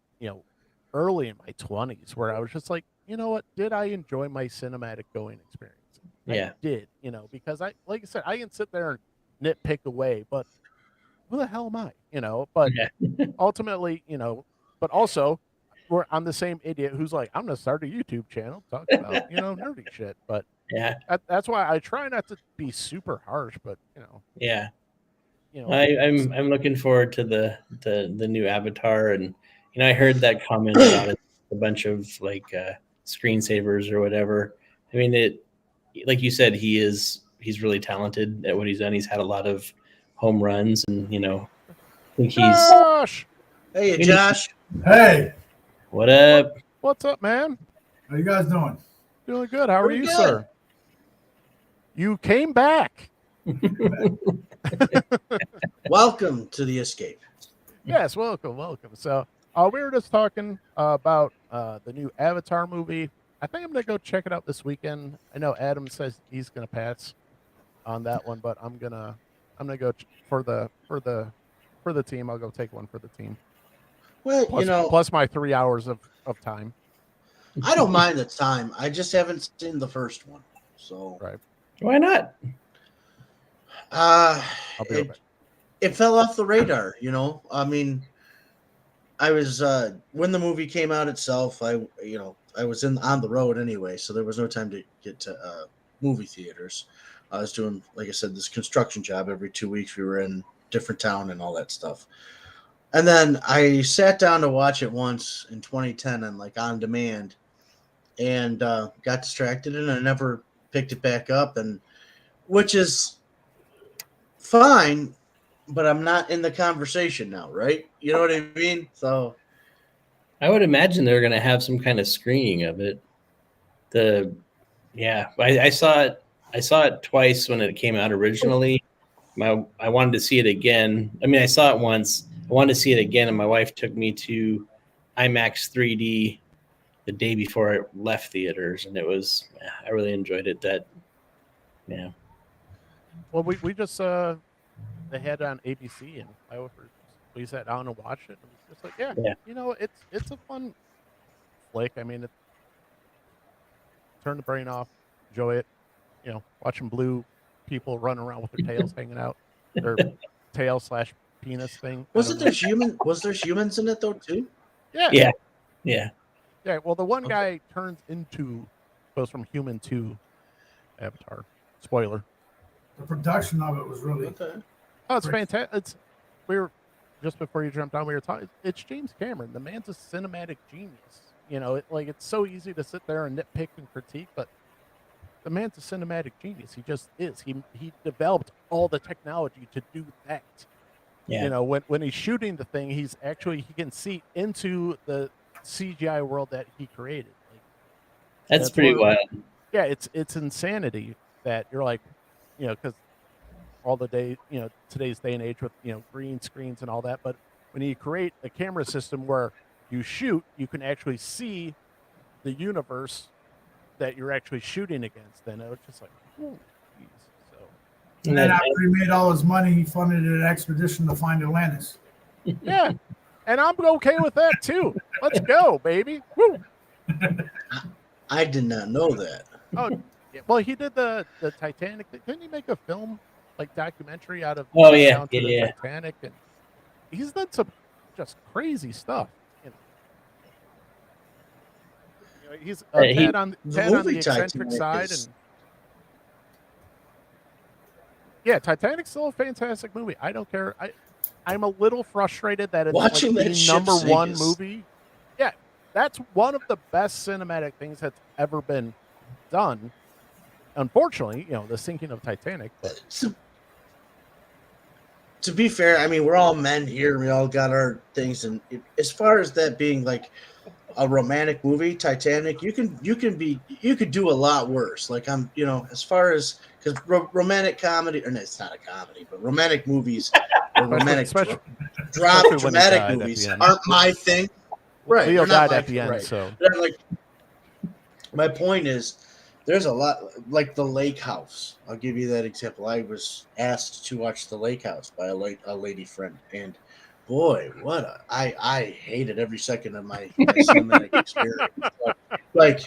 early in my 20s, where I was just like, you know what, did I enjoy my cinematic going experience? Yeah. I did, because like I said, I can sit there and nitpick away, but who the hell am I? But ultimately, but also I'm the same idiot who's like, I'm gonna start a YouTube channel, talk about nerdy shit. But Yeah. that's why I try not to be super harsh, but Yeah. I'm looking forward to the new Avatar, and I heard that comment about it, a bunch of like screensavers or whatever. I mean, it, like you said, he's really talented at what he's done. He's had a lot of home runs, and I think he's Josh! Hey, Josh. Hey, what up? What's up, man? how you guys doing? Doing good. How are Pretty you, good. sir? You came back. Welcome to the escape. Yes, welcome. So we were just talking about the new Avatar movie. I think I'm gonna go check it out this weekend. I know Adam says he's gonna pass on that one, but I'm gonna go for the team. I'll go take one for the team. Well, Plus my 3 hours of time. I don't mind the time. I just haven't seen the first one, so Right. Why not? I'll be right back. It fell off the radar. I mean, I was when the movie came out itself. I was on the road anyway, so there was no time to get to movie theaters. I was doing, like I said, this construction job every 2 weeks. We were in different town and all that stuff. And then I sat down to watch it once in 2010 and like on demand, and got distracted, and I never picked it back up, and which is fine, but I'm not in the conversation now, right? You know what I mean? So I would imagine they're going to have some kind of screening of it. I saw it. I saw it twice when it came out originally. I wanted to see it again. I mean, I saw it once. I wanted to see it again, and my wife took me to IMAX 3D the day before it left theaters, and I really enjoyed it. Well, we just they had it on ABC, and we sat down and watched it. And it's just like, yeah, it's a fun flick. I mean, turn the brain off, enjoy it. Watching blue people run around with their tails hanging out, their tail/penis thing. was there humans in it though too? Yeah. Yeah. Well, the one guy goes from human to Avatar. Spoiler. The production of it was really Okay. Oh, it's fantastic. We were just before you jumped on. We were talking. It's James Cameron. The man's a cinematic genius. It's so easy to sit there and nitpick and critique, but the man's a cinematic genius. He just is. He developed all the technology to do that. Yeah. When he's shooting the thing, he can see into the CGI world that he created. That's pretty wild. Yeah, it's insanity that you're like, because all the day, today's day and age with green screens and all that. But when you create a camera system where you shoot, you can actually see the universe that you're actually shooting against. Then it was just like, oh, geez. So. And then after he made all his money, he funded an expedition to find Atlantis. Yeah, And I'm okay with that too. Let's go, baby. Woo. I did not know that. Oh, yeah. Well, he did the Titanic. Didn't he make a film like documentary out of Oh going yeah, down to yeah, the yeah. Titanic, and he's done some just crazy stuff. He's a He- tad on The tad on movie the eccentric Titanic side, is- and yeah, Titanic's still a fantastic movie. I don't care. I'm a little frustrated that it's Watching like that the ship number sink one is- movie. Yeah, that's one of the best cinematic things that's ever been done. Unfortunately, the sinking of Titanic. But To be fair, I mean, we're all men here. We all got our things, and as far as that being like a romantic movie, Titanic, you could do a lot worse. Like as far as because romantic comedy, or no, it's not a comedy, but romantic movies or romantic especially when he dramatic died at movies the end. aren't my thing. Right, Leo they're not died my at the thing, end, right. so They're like, my point is, there's a lot like The Lake House. I'll give you that example. I was asked to watch The Lake House by a lady friend, and boy, I hated every second of my cinematic experience. Like,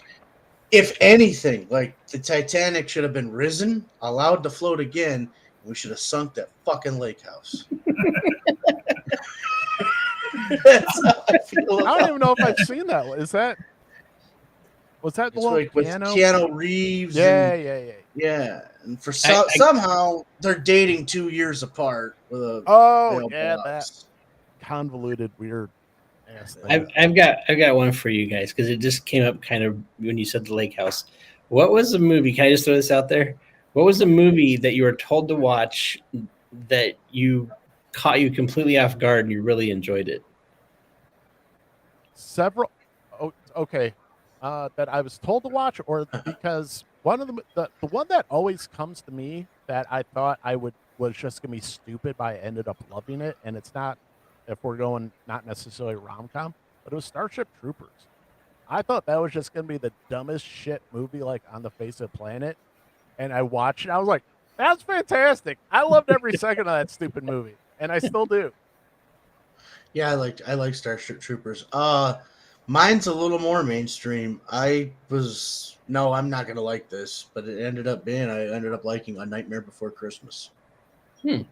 if anything, like the Titanic should have been risen, allowed to float again, and we should have sunk that fucking lake house. That's how I feel. I don't even know if I've seen that. Was that the It's one like with piano? Keanu Reeves. Yeah, and, yeah. And for I- somehow they're dating 2 years apart with a Oh, yeah, that mailbox. convoluted, weird ass thing. I've got one for you guys because it just came up kind of when you said the lake house. What was the movie? Can I just throw this out there? What was the movie that you were told to watch that caught you completely off guard and you really enjoyed it? Several. Oh, okay. That I was told to watch, or because one of the one that always comes to me that I thought was just gonna be stupid, but I ended up loving it, and it's not. If we're going not necessarily rom-com, but it was Starship Troopers. I thought that was just gonna be the dumbest shit movie like on the face of the planet, and I watched it. I was like, "That's fantastic!" I loved every second of that stupid movie, and I still do. Yeah, I like Starship Troopers. Mine's a little more mainstream. I'm not gonna like this, but I ended up liking A Nightmare Before Christmas. Still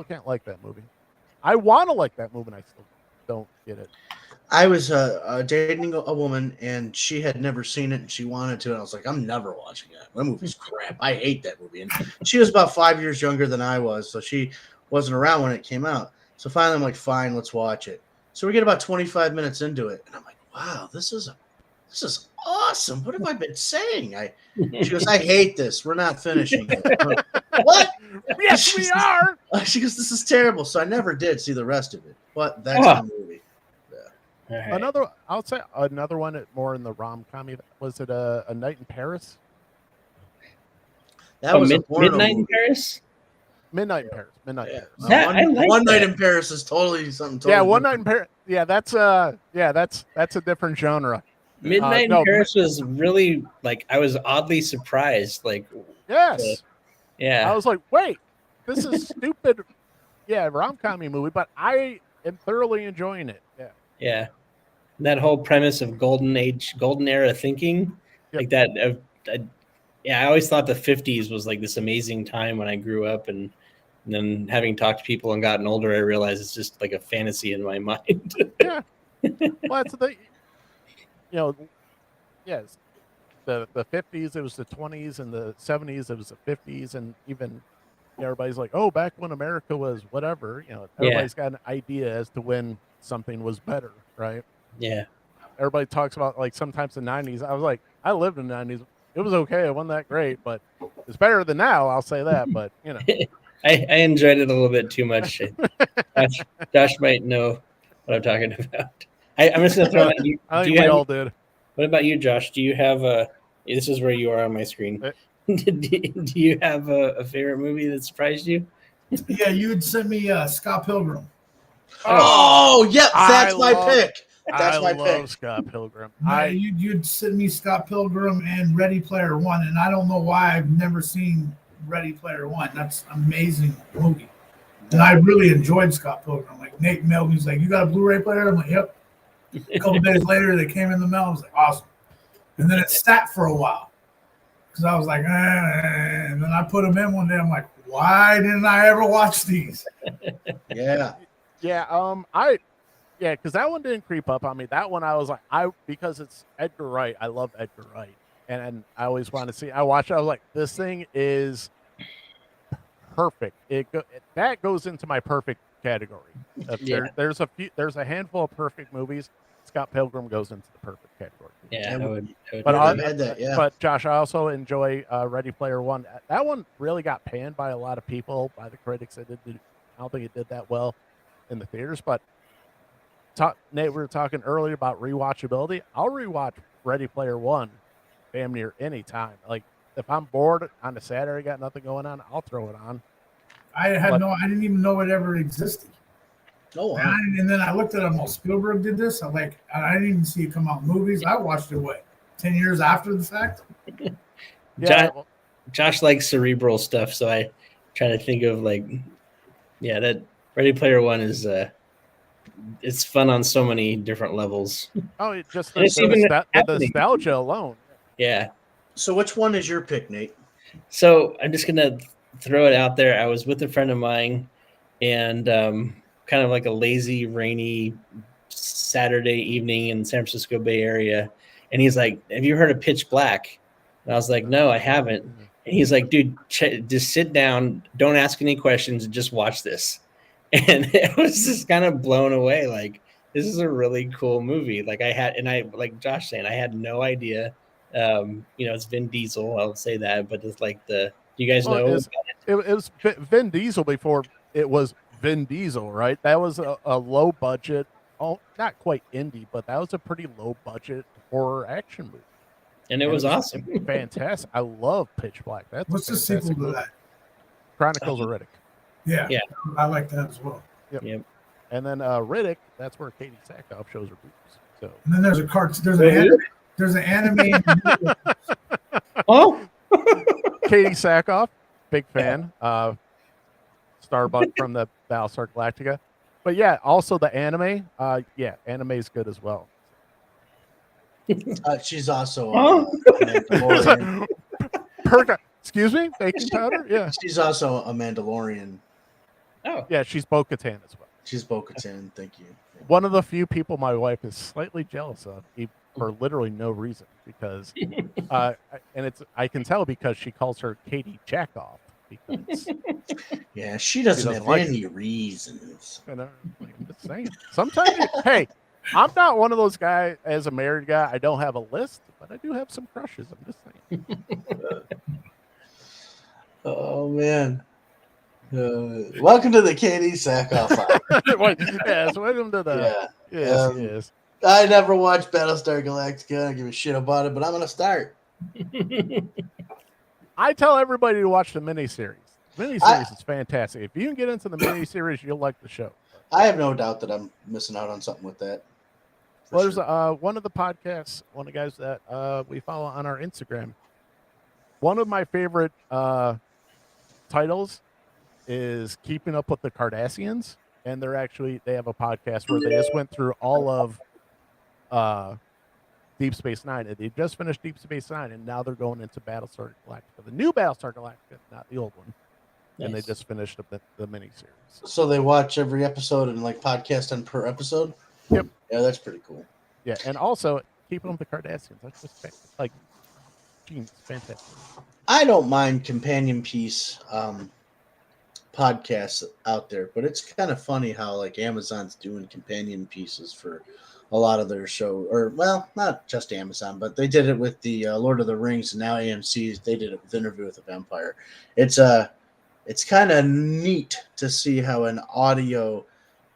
can't like that movie. I want to like that movie, and I still don't get it. I was dating a woman, and she had never seen it, and she wanted to. And I was like, I'm never watching that. That movie's crap. I hate that movie. And she was about 5 years younger than I was, so she wasn't around when it came out. So finally, I'm like, fine, let's watch it. So we get about 25 minutes into it, and I'm like, wow, this is awesome. What have I been saying? She goes, I hate this. We're not finishing it. What? Yes, we are. She goes, this is terrible. So I never did see the rest of it. But that's the movie. All right. Another one more in the rom-com. Was it a Night in Paris? That was a porno Midnight in movie. Paris. Midnight in Paris. Midnight in Yeah. Paris. Yeah, I like One Night that. in Paris is totally something. Totally Yeah, One Night different. in Paris. Yeah, that's a different genre. Midnight no, in Paris was really like I was oddly surprised. Like, Yes. yeah, I was like, wait, this is stupid. Yeah, rom-com movie, but I am thoroughly enjoying it. Yeah. yeah. That whole premise of golden era thinking, Yep. like that. Yeah, I always thought the 50s was like this amazing time when I grew up, and then having talked to people and gotten older, I realized it's just like a fantasy in my mind. Yeah. Well, that's the thing. Yes. The 50s, it was the 20s, and the 70s, it was the 50s, and even everybody's like, oh, back when America was whatever, everybody's got an idea as to when something was better, right? Yeah. Everybody talks about like sometimes the 90s. I was like, I lived in the 90s. It was okay. It wasn't that great, but it's better than now. I'll say that. But I enjoyed it a little bit too much. Josh might know what I'm talking about. I'm just gonna throw that. I think we all did. What about you, Josh? Do you have a? This is where you are on my screen. Do you have a favorite movie that surprised you? Yeah, you would send me Scott Pilgrim. Oh, yep, that's my pick. That's my I love pick. Scott Pilgrim. You'd send me Scott Pilgrim and Ready Player One, and I don't know why I've never seen Ready Player One. That's an amazing movie. And I really enjoyed Scott Pilgrim. Like Nate mailed me, he's like, "You got a Blu-ray player?" I'm like, "Yep." A couple days later, they came in the mail. I was like, "Awesome." And then it sat for a while because I was like, and then I put them in one day. I'm like, "Why didn't I ever watch these?" Yeah. Yeah, because that one didn't creep up on me. That one I was like, because it's Edgar Wright. I love Edgar Wright, and I always want to see. I watched it. I was like, this thing is perfect. That goes into my perfect category. There's a handful of perfect movies. Scott Pilgrim goes into the perfect category. Yeah, I would But agree. had that, yeah. But Josh, I also enjoy Ready Player One. That one really got panned by a lot of people, by the critics. I don't think it did that well in the theaters. But Nate, we were talking earlier about rewatchability. I'll rewatch Ready Player One damn near any time. Like if I'm bored on a Saturday, got nothing going on, I'll throw it on. I didn't even know it ever existed. Oh, wow. And then I looked at them. Well, Spielberg did this. I'm like, I didn't even see it come out in movies. I watched it 10 years after the fact. Yeah, Josh likes cerebral stuff, so I try to think of that Ready Player One is it's fun on so many different levels. oh, just And it's even the happening. nostalgia alone. Yeah. So which one is your pick, Nate? So I'm just gonna throw it out there. I was with a friend of mine, and kind of like a lazy, rainy Saturday evening in San Francisco Bay Area, and he's like, "Have you heard of Pitch Black?" And I was like, "No, I haven't." And he's like, "Dude, just sit down, don't ask any questions, just watch this." And it was just kind of blown away. Like, this is a really cool movie. Like like Josh saying, I had no idea. It's Vin Diesel. I'll say that, but it's like you guys know it was Vin Diesel before it was Vin Diesel, right? That was a low budget, not quite indie, but that was a pretty low budget horror action movie. And it was awesome. Fantastic. I love Pitch Black. That's What's the sequel to that? Chronicles of Riddick. Yeah, I like that as well. Yep. And then Riddick, that's where Katie Sackhoff shows her boobs. So. And then there's a cartoon. There's an anime. Oh, Katie Sackhoff, big fan. Starbuck from the Battlestar Galactica. But yeah, also the anime. Anime is good as well. She's also a Mandalorian. Excuse me? Baking powder? Yeah. She's also a Mandalorian. Oh. Yeah, she's Bo-Katan as well. She's Bo-Katan. Thank you. One of the few people my wife is slightly jealous of for literally no reason because, I can tell because she calls her Katie Jackoff. Because yeah, she doesn't have any reasons. I'm just saying. Sometimes, hey, I'm not one of those guys. As a married guy, I don't have a list, but I do have some crushes. I'm just saying. Oh man. Welcome to the Katie Sackhoff. Yes, welcome to the. Yeah. Yes. I never watched Battlestar Galactica. I don't give a shit about it, but I'm gonna start. I tell everybody to watch the miniseries. The miniseries is fantastic. If you can get into the miniseries, you'll like the show. I have no doubt that I'm missing out on something with that. Well, there's one of the podcasts, one of the guys that we follow on our Instagram. One of my favorite titles is Keeping Up with the Kardashians, and they have a podcast where they just went through all of Deep Space Nine, and they just finished Deep Space Nine, and now they're going into Battlestar Galactica, the new Battlestar Galactica, not the old one. Nice. And they just finished the miniseries. So they watch every episode and podcast on per episode. Yep. Yeah, that's pretty cool. Yeah, and also Keeping Up with the Kardashians. That's just genius, fantastic. I don't mind companion piece podcasts out there, but it's kind of funny how Amazon's doing companion pieces for a lot of their show, or well, not just Amazon, but they did it with the Lord of the Rings, and now AMC they did it with Interview with a Vampire. It's kind of neat to see how an audio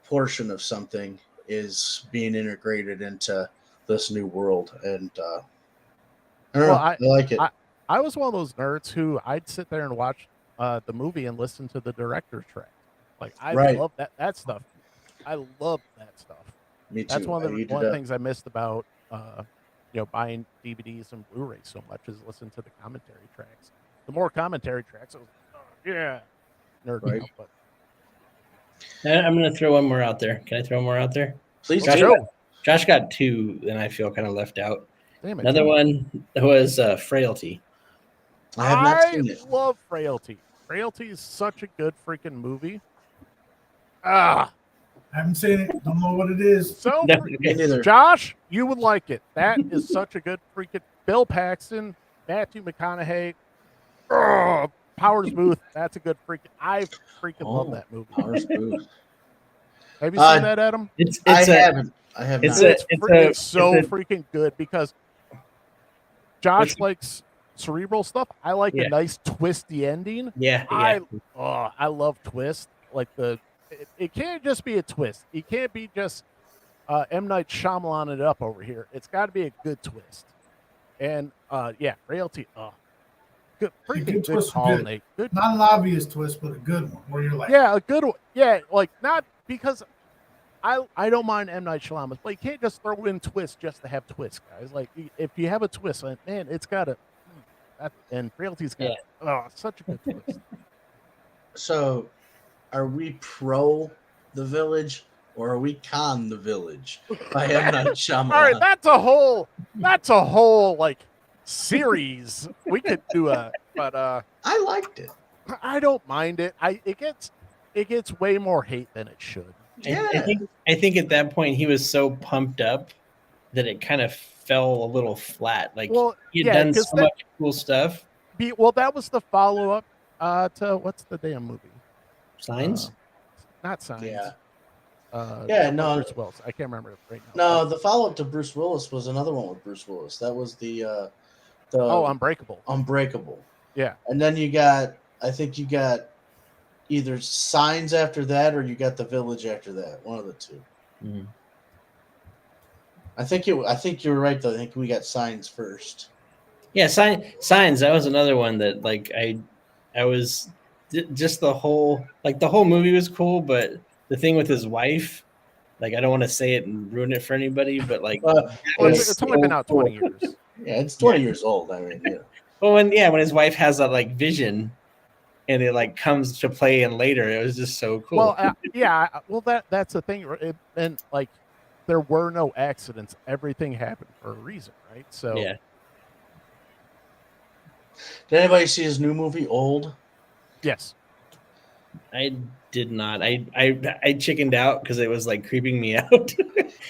portion of something is being integrated into this new world, and I don't know. I like it. I was one of those nerds who I'd sit there and watch the movie and listen to the director's track. Love that stuff. I love that stuff. Me too. That's one of the things I missed about buying DVDs and Blu-rays so much is listen to the commentary tracks. The more commentary tracks, I was nerd. Right. But I'm going to throw one more out there. Can I throw one more out there? Please Josh, do. Josh got two, and I feel kind of left out. Damn it. Another one was Frailty. I have not seen it. love Frailty. Frailty is such a good freaking movie. Ah, I haven't seen it. Don't know what it is. so No, Me okay. neither. Josh, you would like it. That is such a good freaking Bill Paxton, Matthew McConaughey, Powers Booth. That's a good freaking. I freaking love that movie. Powers Booth. Have you seen that, Adam? I haven't. I have it's not. It's so freaking good because Josh likes cerebral stuff. I like a nice twisty ending. Yeah. I love twist. Like it can't just be a twist. It can't be just M. Night Shyamalan it up over here. It's got to be a good twist. And Frailty. Good, freaking good twist, call, good. Nate. Good. Not an obvious twist, but a good one where you're like, A good one. Yeah, like not because I don't mind M. Night Shyamalan, but you can't just throw in twists just to have twists, guys. Like if you have a twist, man, it's got to. And Frailty's got such a good twist. So, are we pro The Village or are we con The Village by M. Night Shyamalan? All right, that's a whole like series we could do but I liked it. I don't mind it. It gets way more hate than it should. Yeah. I think at that point he was so pumped up that it kind of fell a little flat. Like he'd done so much cool stuff. That was the follow up to what's the damn movie? Signs? Not Signs. Yeah. No, Bruce Willis. I can't remember it right now. No, the follow up to Bruce Willis was another one with Bruce Willis. That was the Unbreakable. Unbreakable. Yeah. And then I think you got either Signs after that or you got The Village after that. One of the two. Mm-hmm. I think you were right though. I think we got Signs first. Yeah, Signs. That was another one that like I was just the whole movie was cool, but the thing with his wife, like I don't want to say it and ruin it for anybody, but like it's only been out 20 years. Yeah, it's 20 years old. I mean, yeah. Well, when his wife has that like vision, and it like comes to play in later, it was just so cool. Well, that's the thing, and like there were no accidents. Everything happened for a reason, right? So yeah. Did anybody see his new movie, Old? Yes. I did not. I chickened out because it was like creeping me out.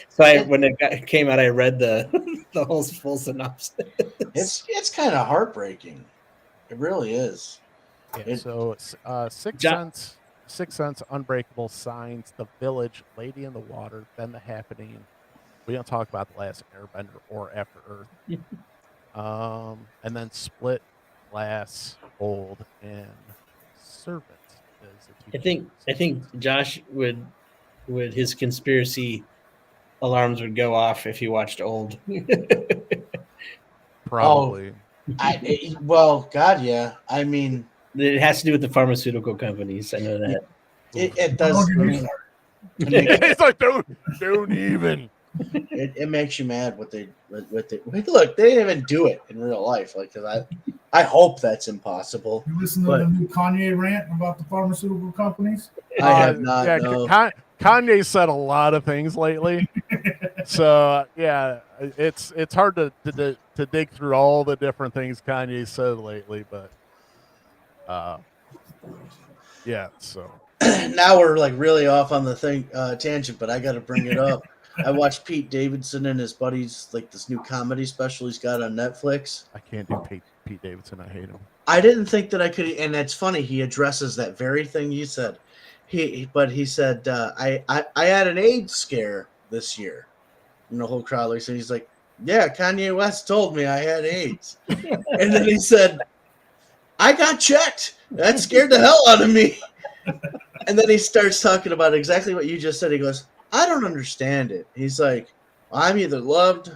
So when it came out, I read the whole full synopsis. It's kind of heartbreaking. It really is. Yeah, so Sixth Sense, Unbreakable, Signs, The Village, Lady in the Water, Then the Happening. We don't talk about The Last Airbender or After Earth. And then Split, Glass, Old, and Servant. I think Josh would his conspiracy alarms would go off if he watched Old. Probably. God, yeah. I mean, it has to do with the pharmaceutical companies. I know that. It does. It's like don't even. It makes you mad what they look. They didn't even do it in real life. Like, cause I hope that's impossible. You listen to the new Kanye rant about the pharmaceutical companies? I have not. Yeah, no. Kanye said a lot of things lately. So it's hard to dig through all the different things Kanye said lately, but so Now we're like really off on the tangent, but I got to bring it up. I watched Pete Davidson and his buddies, like this new comedy special he's got on Netflix. I can't do Pete Davidson. I hate him. I didn't think that I could, and it's funny. He addresses that very thing you said. He said, I had an AIDS scare this year. And the whole crowd looks, and he's like, yeah, Kanye West told me I had AIDS. And then he said, I got checked. That scared the hell out of me. And then he starts talking about exactly what you just said. He goes, I don't understand it. He's like, I'm either loved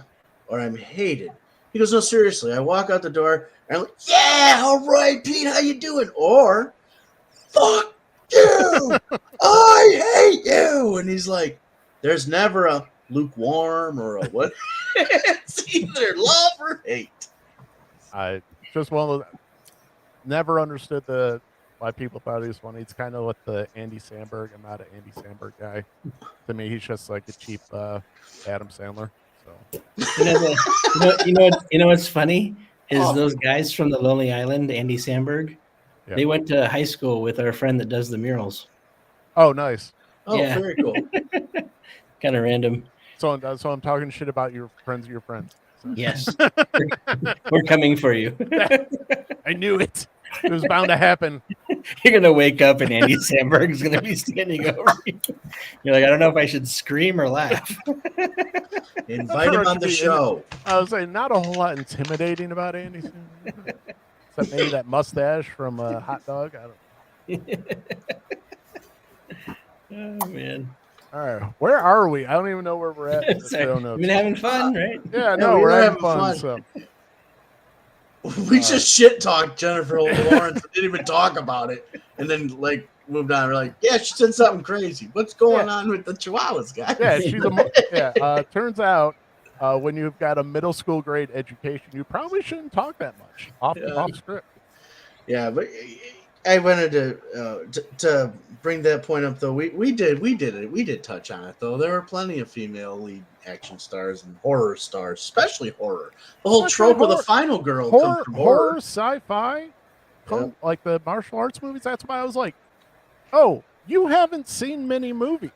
or I'm hated. He goes, no, seriously. I walk out the door and I'm like, yeah, all right, Pete, how you doing? Or, fuck you. I hate you. And he's like, there's never a lukewarm or a what? It's either love or hate. I just one of those. Never understood the why people thought he was funny. It's kind of with the Andy Samberg. I'm not an Andy Samberg guy. To me, he's just like a cheap Adam Sandler. So You know what's funny is Oh. those guys from the Lonely Island, Andy Samberg. Yeah. They went to high school with our friend that does the murals. Oh, nice. Oh, Yeah. very cool. Kind of random. So I'm talking shit about your friends of your friends. So. Yes, we're coming for you. I knew it. It was bound to happen. You're gonna wake up and Andy Samberg's gonna be standing over you. You're like, I don't know if I should scream or laugh. Invite him on the show. I was saying, not a whole lot intimidating about Andy Samberg. Except maybe that mustache from Hot Dog. I don't. Oh man. All right, where are we? I don't even know where we're at. in the Sorry. show You've notes. been having fun, right? Yeah, no, we we're were having having fun. fun. So We just shit talked Jennifer Lawrence. Didn't even talk about it, and then like moved on. We're like, yeah, she said something crazy. What's going on with the Chihuahuas, guys? yeah, she's turns out when you've got a middle school grade education, you probably shouldn't talk that much off script. Yeah, but I wanted to bring that point up though. We did touch on it though. There were plenty of female lead action stars and horror stars, especially horror. The whole trope of the final girl comes from horror, sci-fi, like the martial arts movies. That's why I was like, oh, you haven't seen many movies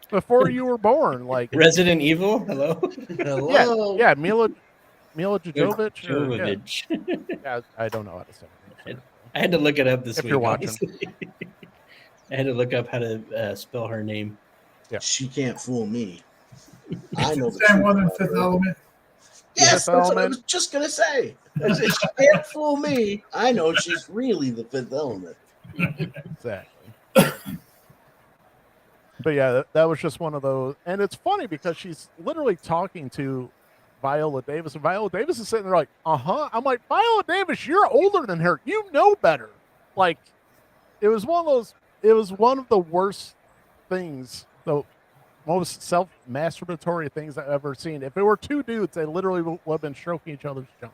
before you were born. Like Resident Evil. Hello. Hello. Yeah, Mila Jovovich. Jovovich. Yeah, I don't know how to say it. I had to look it up this If week. you're watching. Honestly. I had to look up how to spell her name. Yeah. She can't fool me. I know the Same truth one in about Fifth her. Element. Yes, Fifth that's what I Element. was just gonna say. I said, she can't fool me. I know she's really the Fifth Element. Exactly. But yeah, that was just one of those. And it's funny because she's literally talking to Viola Davis, and Viola Davis is sitting there like, I'm like, Viola Davis, you're older than her. You know better. Like, it was one of the worst things, the most self-masturbatory things I've ever seen. If it were two dudes, they literally would have been stroking each other's junk.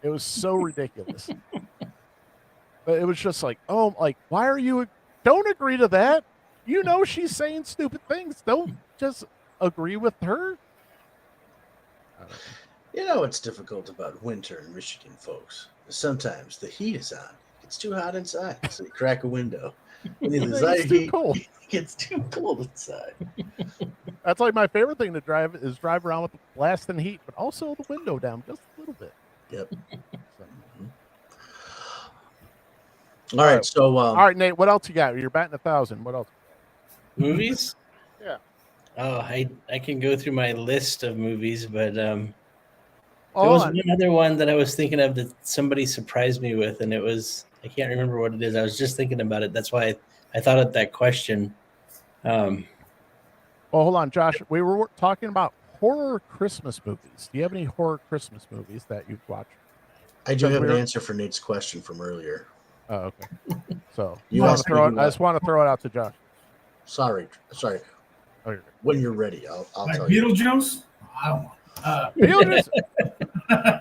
It was so ridiculous. But it was just like, why are you, don't agree to that. You know she's saying stupid things. Don't just agree with her. I don't know. You know what's difficult about winter in Michigan, folks? Sometimes the heat is on. It's too hot inside, so you crack a window. When you desire It's too heat, cold. it gets too cold inside. That's like my favorite thing to drive around with blasting heat, but also the window down just a little bit. Yep. So. All right, so All right, Nate, what else you got? You're batting 1,000. What else? Movies? Yeah. Oh, I can go through my list of movies, but there Oh, was one other one that I was thinking of that somebody surprised me with, and it was, I can't remember what it is. I was just thinking about it. That's why I thought of that question. well, hold on, Josh. We were talking about horror Christmas movies. Do you have any horror Christmas movies that you've watched? I do have an answer for Nate's question from earlier. Oh, okay. So You I asked me who just want to throw it out to Josh. Sorry. Okay. When you're ready, I'll Like tell you. Beetlejuice? I don't know. Beetlejuice.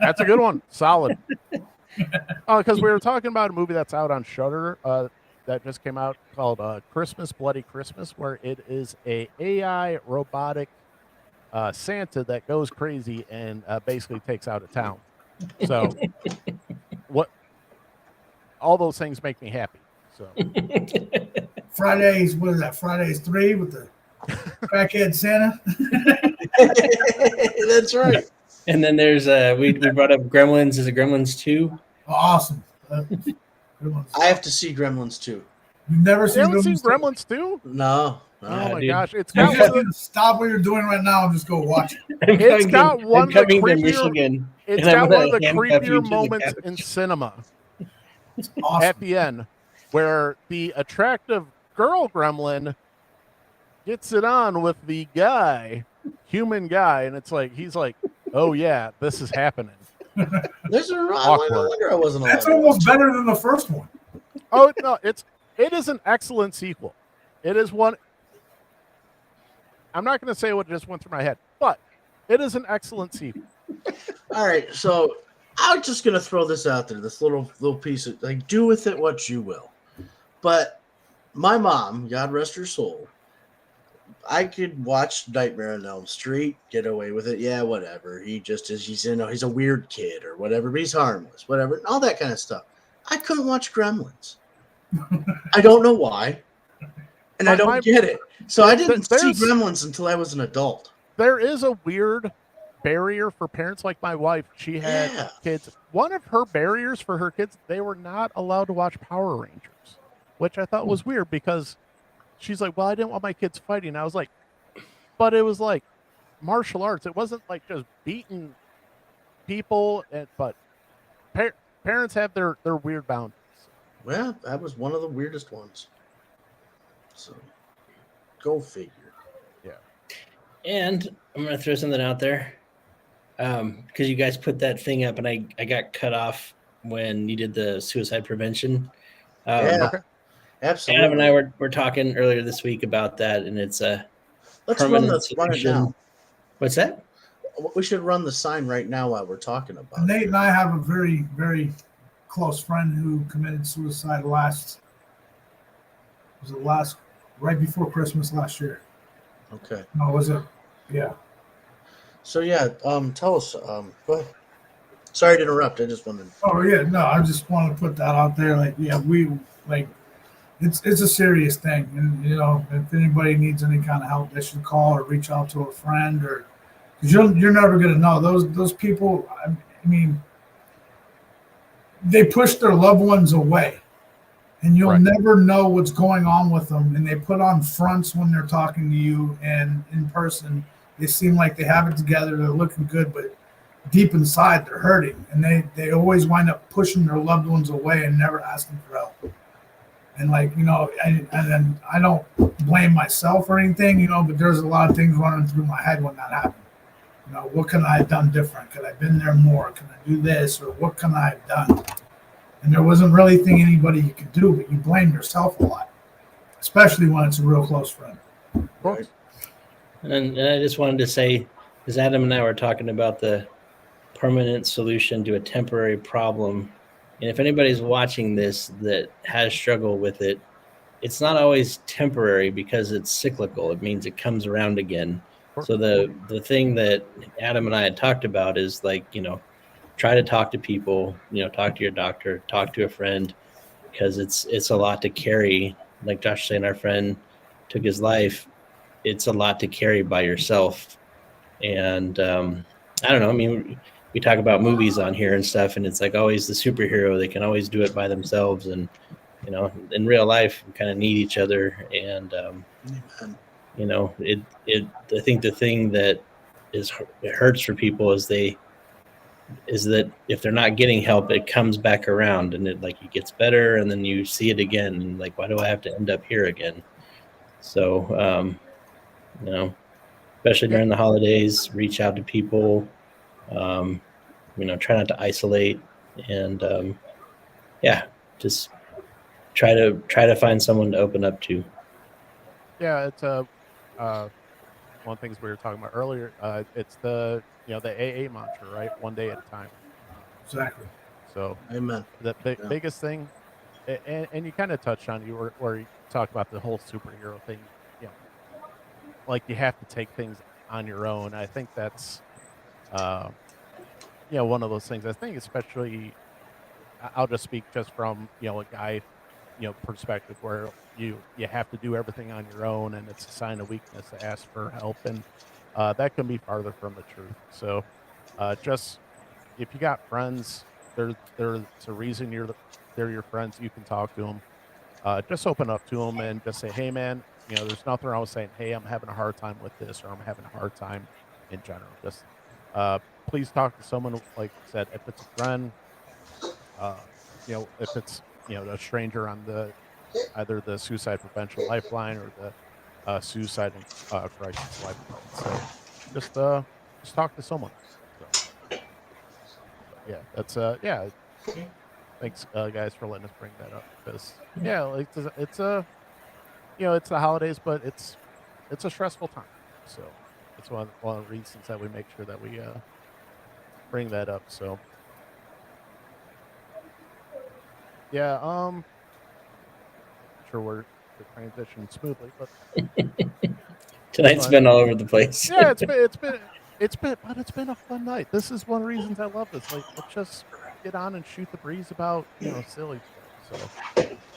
That's a good one. Solid. Because we were talking about a movie that's out on Shudder that just came out called Christmas Bloody Christmas, where it is a AI robotic Santa that goes crazy and basically takes out a town. So all those things make me happy. So Fridays, what is that? Fridays 3 with the crackhead Santa? That's right. And then there's we brought up Gremlins. Is it Gremlins 2? Oh, awesome. I have to see Gremlins too. You've never you seen haven't seen Gremlins? Gremlins 2? No. Oh Yeah, my dude. gosh, it's You got just one of need to stop what you're doing right now and just go watch it. It's got one of the coming to creepier- Michigan. it's and I'm got one of gonna the handcuff you creepier to the moments couch. in cinema It's at awesome. the end, where the attractive girl gremlin gets it on with the human guy, and it's like he's like, "Oh yeah, this is happening." There's a Awkward. I wonder I wasn't allowed. That's to almost watch it. better than the first one. Oh no, it is an excellent sequel. It is one. I'm not going to say what just went through my head, but it is an excellent sequel. All right, so I'm just gonna throw this out there. This little piece of like, do with it what you will. But my mom, God rest her soul, I could watch Nightmare on Elm Street, get away with it. Yeah, whatever. He just is. He's he's a weird kid or whatever. But he's harmless, whatever. All that kind of stuff. I couldn't watch Gremlins. I don't know why, and I don't get it. So I didn't see Gremlins until I was an adult. There is a weird barrier for parents like my wife. She had kids. One of her barriers for her kids, they were not allowed to watch Power Rangers, which I thought was weird because she's like, well, I didn't want my kids fighting. I was like, but it was like martial arts. It wasn't like just beating people. But parents have their weird boundaries. Well, that was one of the weirdest ones. So, go figure. Yeah. And I'm going to throw something out there because you guys put that thing up and I got cut off when you did the suicide prevention. Yeah, absolutely. Adam and I were talking earlier this week about that, and it's a permanent solution. Run it now. What's that? We should run the sign right now while we're talking about it. Nate and I have a very, very close friend who committed suicide right before Christmas last year. Okay. No, was it? Yeah. So yeah, tell us. Go ahead. Sorry to interrupt. I just wanted. Oh yeah, no, I just want to put that out there. Like, yeah, we like it's a serious thing, and you know, if anybody needs any kind of help, they should call or reach out to a friend, or because you're never gonna know those people. I mean, they push their loved ones away, and you'll never know what's going on with them. And they put on fronts when they're talking to you, and in person, they seem like they have it together. They're looking good, but deep inside, they're hurting, and they always wind up pushing their loved ones away and never asking for help. And like, you know, and I don't blame myself or anything, you know, but there's a lot of things running through my head when that happened. You know, what can I have done different? Could I have been there more? Can I do this? Or what can I have done? And there wasn't really anything anybody you could do, but you blame yourself a lot, especially when it's a real close friend. Right. And I just wanted to say, as Adam and I were talking about the permanent solution to a temporary problem, and if anybody's watching this that has struggled with it, it's not always temporary because it's cyclical. It means it comes around again. So the thing that Adam and I had talked about is like, you know, try to talk to people, you know, talk to your doctor, talk to a friend, because it's a lot to carry. Like Josh was saying, our friend took his life. It's a lot to carry by yourself. And I don't know. I mean, we talk about movies on here and stuff, and it's like always the superhero. They can always do it by themselves. And, you know, in real life, we kind of need each other. And, you know, I think the thing that it hurts for people is that if they're not getting help, it comes back around and it gets better. And then you see it again. And like, why do I have to end up here again? So, you know, especially during the holidays, reach out to people, you know, try not to isolate, and just try to find someone to open up to. Yeah, it's one of the things we were talking about earlier. It's the AA mantra, right? One day at a time. Exactly. So, amen. The biggest thing, and you kind of touched on where you talked about the whole superhero thing. You know, like you have to take things on your own. I think that's, one of those things. I think especially, I'll just speak just from a guy, perspective where you have to do everything on your own, and it's a sign of weakness to ask for help, and that can be farther from the truth. So, just if you got friends, there's a reason they're your friends. You can talk to them. Just open up to them and just say, "Hey, man, there's nothing wrong with saying, hey, I'm having a hard time with this, or I'm having a hard time in general. Just please talk to someone, like I said, if it's a friend, if it's a stranger on either the suicide prevention lifeline or the suicide and crisis lifeline. So just talk to someone. So, yeah, that's Thanks, guys, for letting us bring that up, because like it's it's the holidays, but it's a stressful time. So it's one of the reasons that we make sure that we bring that up. So sure we're transitioning smoothly, but Tonight's fun. been all over the place. Yeah, it's been a fun night. This is one of the reasons I love this. Like, let's just get on and shoot the breeze about silly stuff.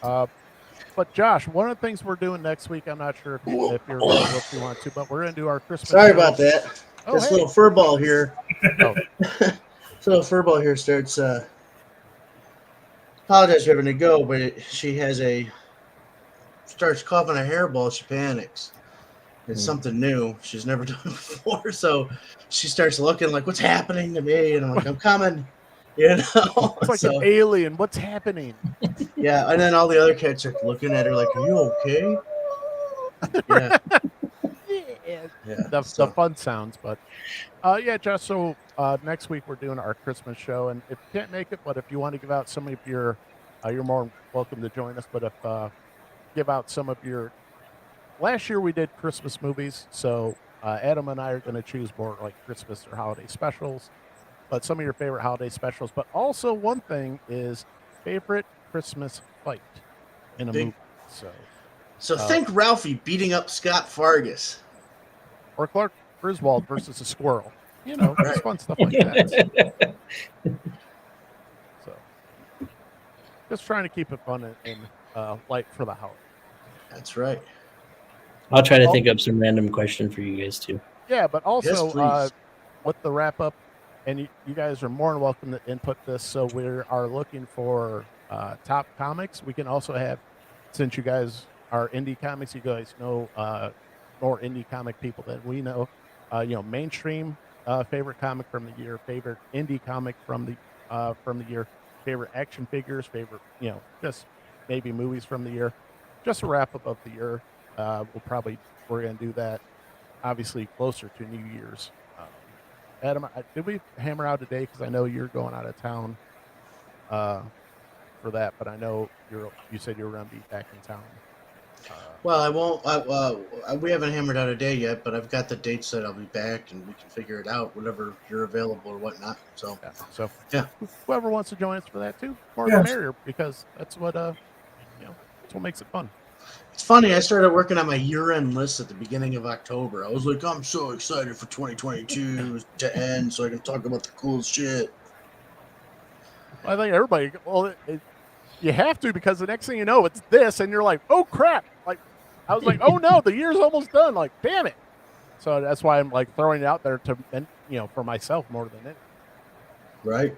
So, but Josh, one of the things we're doing next week, I'm not sure if you're available if you want to, but we're gonna do our Christmas. Sorry show. about that. Oh, This hey. little fur ball here. Oh. This little fur ball here starts. Apologize for having to go, but she starts coughing a hairball. She panics. It's something new. She's never done it before, so she starts looking like, "What's happening to me?" And I'm like, "I'm coming." You know, It's like an alien. What's happening? Yeah, and then all the other cats are looking at her like, "Are you okay?" Yeah. The fun sounds, but yeah, Josh. So next week we're doing our Christmas show, and if you can't make it, but if you want to give out some of your, you're more welcome to join us. But if give out some of your. Last year we did Christmas movies, so Adam and I are going to choose more like Christmas or holiday specials. But some of your favorite holiday specials. But also one thing is favorite Christmas fight in a movie. So think Ralphie beating up Scott Fargus. Or Clark Griswold versus a squirrel. Just fun stuff like that. So just trying to keep it fun and light for the holiday. That's right. I'll try to think up some random question for you guys too. Yeah, but also Yes, with the wrap up, and you guys are more than welcome to input this. So we are looking for top comics. We can also have, since you guys are indie comics, you guys know more indie comic people than we know. Mainstream favorite comic from the year, favorite indie comic from the year, favorite action figures, favorite just maybe movies from the year. Just a wrap up of the year. We're gonna do that obviously closer to New Year's. Adam, did we hammer out today? Because I know you're going out of town for that, but I know you said you were going to be back in town. Well, I won't. We haven't hammered out a day yet, but I've got the dates that I'll be back, and we can figure it out whenever you're available or whatnot. So, yeah. Whoever wants to join us for that too, more the merrier, because that's what that's what makes it fun. It's funny. I started working on my year-end list at the beginning of October. I was like, I'm so excited for 2022 to end, so I can talk about the cool shit. I think everybody. Well, you have to, because the next thing you know, it's this, and you're like, oh crap! Like, I was like, oh no, the year's almost done. Like, damn it! So that's why I'm like throwing it out there to, for myself more than anything. Right.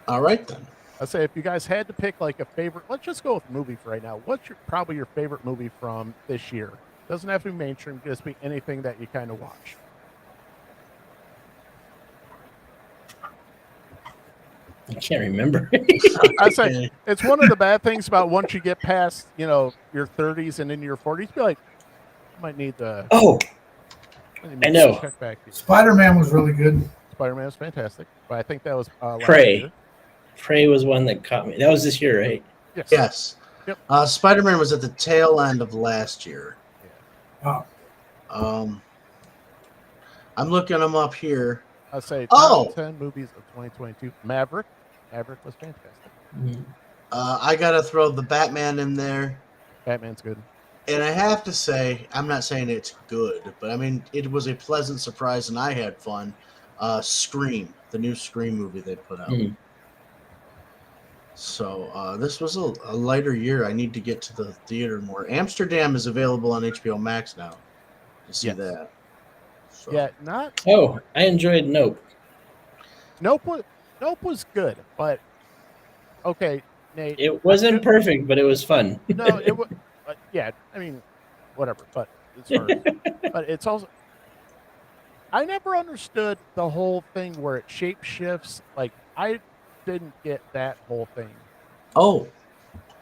All right then. I say, if you guys had to pick like a favorite, let's just go with movie for right now. What's probably your favorite movie from this year? Doesn't have to be mainstream, just be anything that you kind of watch. I can't remember. I say it's one of the bad things about once you get past, your 30s and into your 40s, be like, I might need to. Oh, I know. Check back. Spider-Man was really good. Spider-Man was fantastic, but I think that was Prey. Prey was one that caught me. That was this year, right? Yes. Yep. Spider-Man was at the tail end of last year. Oh. I'm looking them up here. I say top 10 movies of 2022. Maverick was fantastic. Mm-hmm. I gotta throw the Batman in there. Batman's good. And I have to say, I'm not saying it's good, but I mean, it was a pleasant surprise and I had fun. Scream, the new Scream movie they put out. Mm-hmm. So this was a lighter year. I need to get to the theater more. Amsterdam is available on HBO Max now. To see that. So. Yeah, not. Oh, I enjoyed Nope. Nope was good, but okay, Nate. It wasn't perfect, but it was fun. No, it was. Yeah, I mean, whatever. But but it's also. I never understood the whole thing where it shape shifts. Like, I didn't get that whole thing. Oh,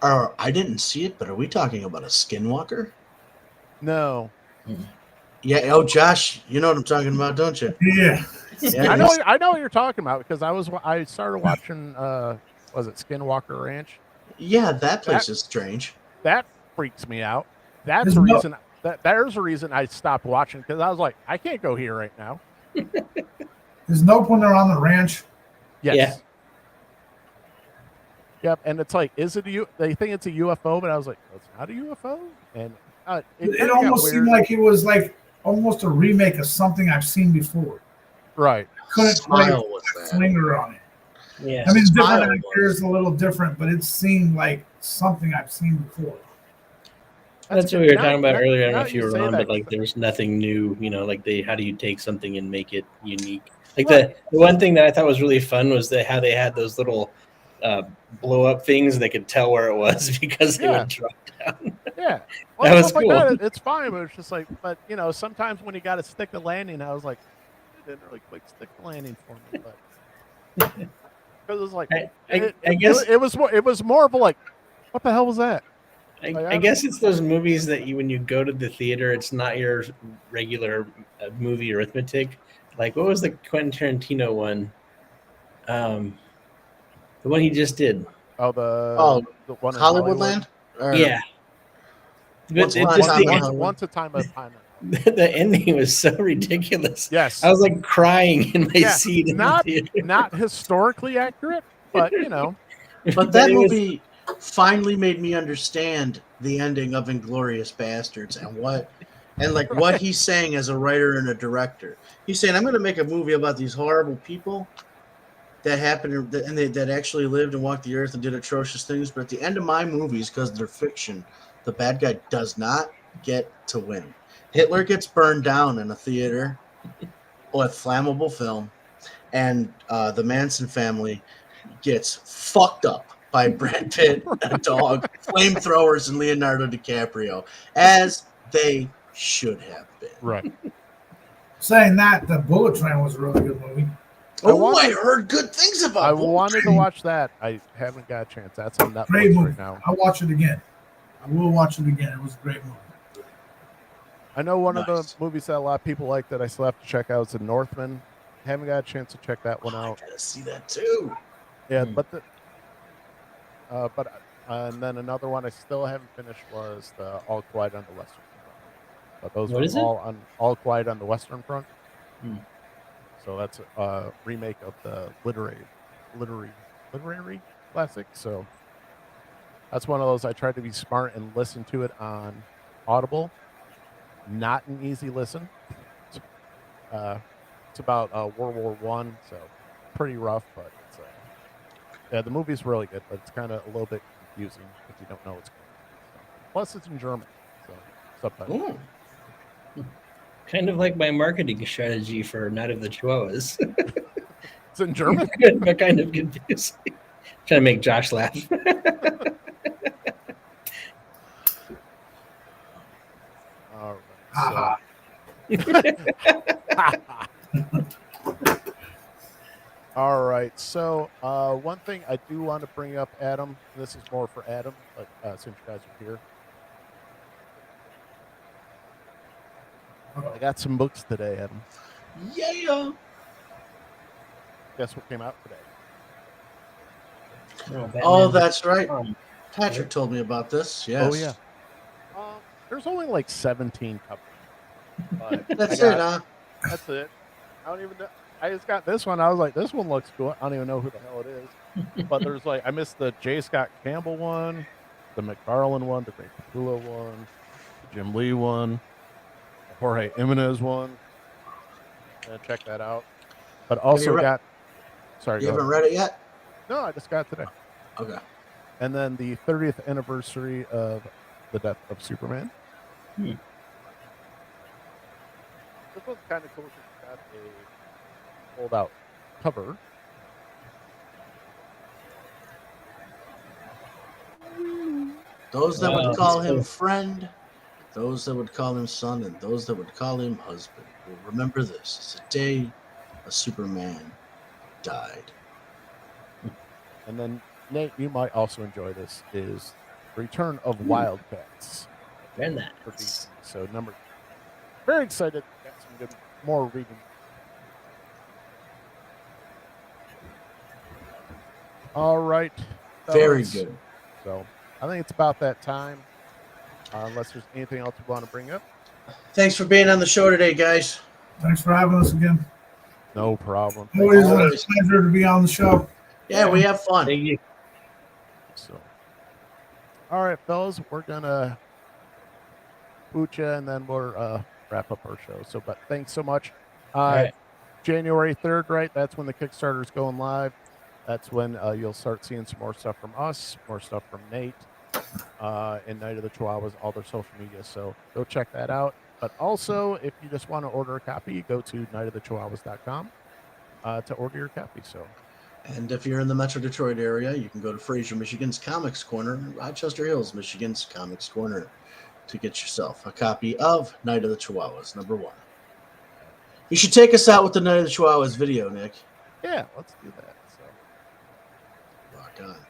I didn't see it, but are we talking about a skinwalker? No. Yeah. Oh, Josh, you know what I'm talking about, don't you? Yeah. I know what you're talking about, because I started watching. Was it Skinwalker Ranch? Yeah, that place is strange. That freaks me out. That's the reason. There's a reason I stopped watching, because I was like, I can't go here right now. Is Nope when they're on the ranch? Yes. Yep, and it's like, is it they think it's a UFO, but I was like, well, it's not a UFO, and It kinda got almost seemed weird. like it was like almost a remake of something I've seen before. Right. Couldn't put Smile was a that. finger on it. Yeah. I mean, Smile different actors, a little different, but it seemed like something I've seen before. That's what we were now- talking about now- earlier. I don't now know if you you were say on, that, but like there was nothing new, like how do you take something and make it unique? Like Right. the one thing that I thought was really fun was how they had those little blow up things. They could tell where it was because they Yeah. would drop down. Yeah. That was stuff cool. Like that, it's fine, but it's just like, but sometimes when you got to stick the landing, I was like, it didn't really quick stick the landing for me, but because it was like, I guess it was more of a like, what the hell was that? I guess it's those movies that when you go to the theater, it's not your regular movie arithmetic. Like what was the Quentin Tarantino one? The one he just did. Oh, the one in Hollywoodland? Or Yeah. Once But Upon it a just Time in the, Hollywood. once a time of time. the ending was so ridiculous. Yes. I was like crying in my seat in not the theater. not historically accurate, but But that it was- movie finally made me understand the ending of Inglorious Bastards and what he's saying as a writer and a director. He's saying, I'm going to make a movie about these horrible people that happened and that actually lived and walked the earth and did atrocious things. But at the end of my movies, because they're fiction, the bad guy does not get to win. Hitler gets burned down in a theater with flammable film, and the Manson family gets fucked up by Brad Pitt, a dog, flamethrowers, and Leonardo DiCaprio, as they should have been. right. Saying that, the Bullet Train was a really good movie. I heard good things about I it. wanted to watch that. I haven't got a chance. That's on Great Netflix movie. right now. I'll watch it again. I will watch it again. It was a great movie. I know one of the Nice. movies that a lot of people like that I still have to check out is The Northman. Haven't got a chance to check that one out. I gotta see that too. Yeah, but and then another one I still haven't finished was the All Quiet on the Western Front. But those What is are it? all Quiet on the Western Front. Hmm. So that's a remake of the literary classic. So that's one of those I tried to be smart and listen to it on Audible. Not an easy listen. It's about World War One, so pretty rough, but it's the movie's really good, but it's kind of a little bit confusing if you don't know what's going on. So, plus, it's in German, so subtitles. Kind of like my marketing strategy for Night of the Chihuahuas. It's in German. But kind of confusing. Trying to make Josh laugh. All Haha. right. So, all right. So one thing I do want to bring up, Adam. This is more for Adam, but since you guys are here, I got some books today, Adam. Yeah. Guess what came out today? Oh, that's right. Um, Patrick told me about this. Yes. Oh yeah. There's only like 17 covers. But That's I it, got- huh? That's it. I don't even know. I just got this one. I was like, this one looks cool. I don't even know who the hell it is. But there's I missed the J. Scott Campbell one, the McFarlane one, the Ray Capullo one, the Jim Lee one, the Jorge Jimenez one. Check that out. But also read- got. Sorry, You go haven't ahead. read it yet? No, I just got it today. Okay. And then the 30th anniversary of the death of Superman. This one's kind of cool. It's got a fold-out cover. Those that Wow. would call him friend, those that would call him son, and those that would call him husband will remember this. It's a day a Superman died. And then, Nate, you might also enjoy this, is Return of Wildcats and that. for DC. So very excited. Got some good, more reading. All right. Very fellas. good. So I think it's about that time. Unless there's anything else you want to bring up. Thanks for being on the show today, guys. Thanks for having us again. No problem. Always a Always. pleasure to be on the show. Yeah, we have fun. Thank you. So, all right, fellas, we're gonna boot you, and then we'll wrap up our show. So, but thanks so much. All right. January 3rd, right? That's when the Kickstarter's going live. That's when you'll start seeing some more stuff from us, more stuff from Nate, and Night of the Chihuahuas, all their social media. So go check that out. But also, if you just want to order a copy, go to nightofthechihuahuas.com to order your copy. So, And if you're in the Metro Detroit area, you can go to Fraser, Michigan's Comics Corner, Rochester Hills, Michigan's Comics Corner, to get yourself a copy of Night of the Chihuahuas, #1. You should take us out with the Night of the Chihuahuas video, Nick. yeah, let's do that. So, Rock on.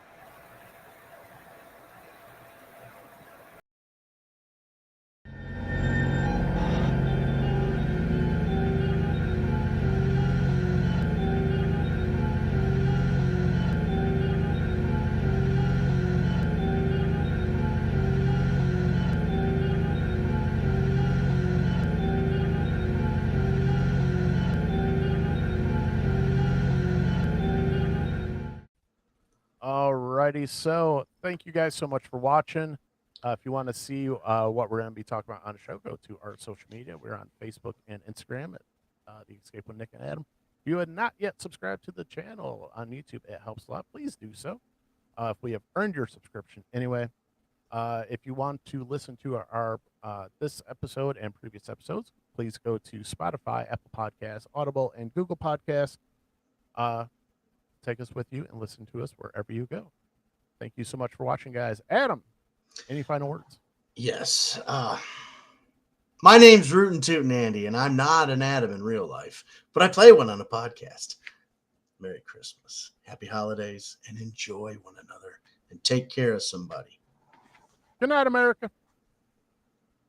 alrighty. So, thank you guys so much for watching. If you want to see what we're going to be talking about on the show, go to our social media. We're on Facebook and Instagram at The Escape with Nick and Adam. If you had not yet subscribed to the channel on YouTube, it helps a lot. Please do so. If we have earned your subscription anyway. If you want to listen to our this episode and previous episodes, please go to Spotify, Apple Podcasts, Audible, and Google Podcasts. Take us with you and listen to us wherever you go. Thank you so much for watching, guys. Adam, any final words? Yes. My name's Rootin' Tootin' Andy, and I'm not an Adam in real life, but I play one on a podcast. Merry Christmas, Happy Holidays, and enjoy one another, and take care of somebody. Good night, America.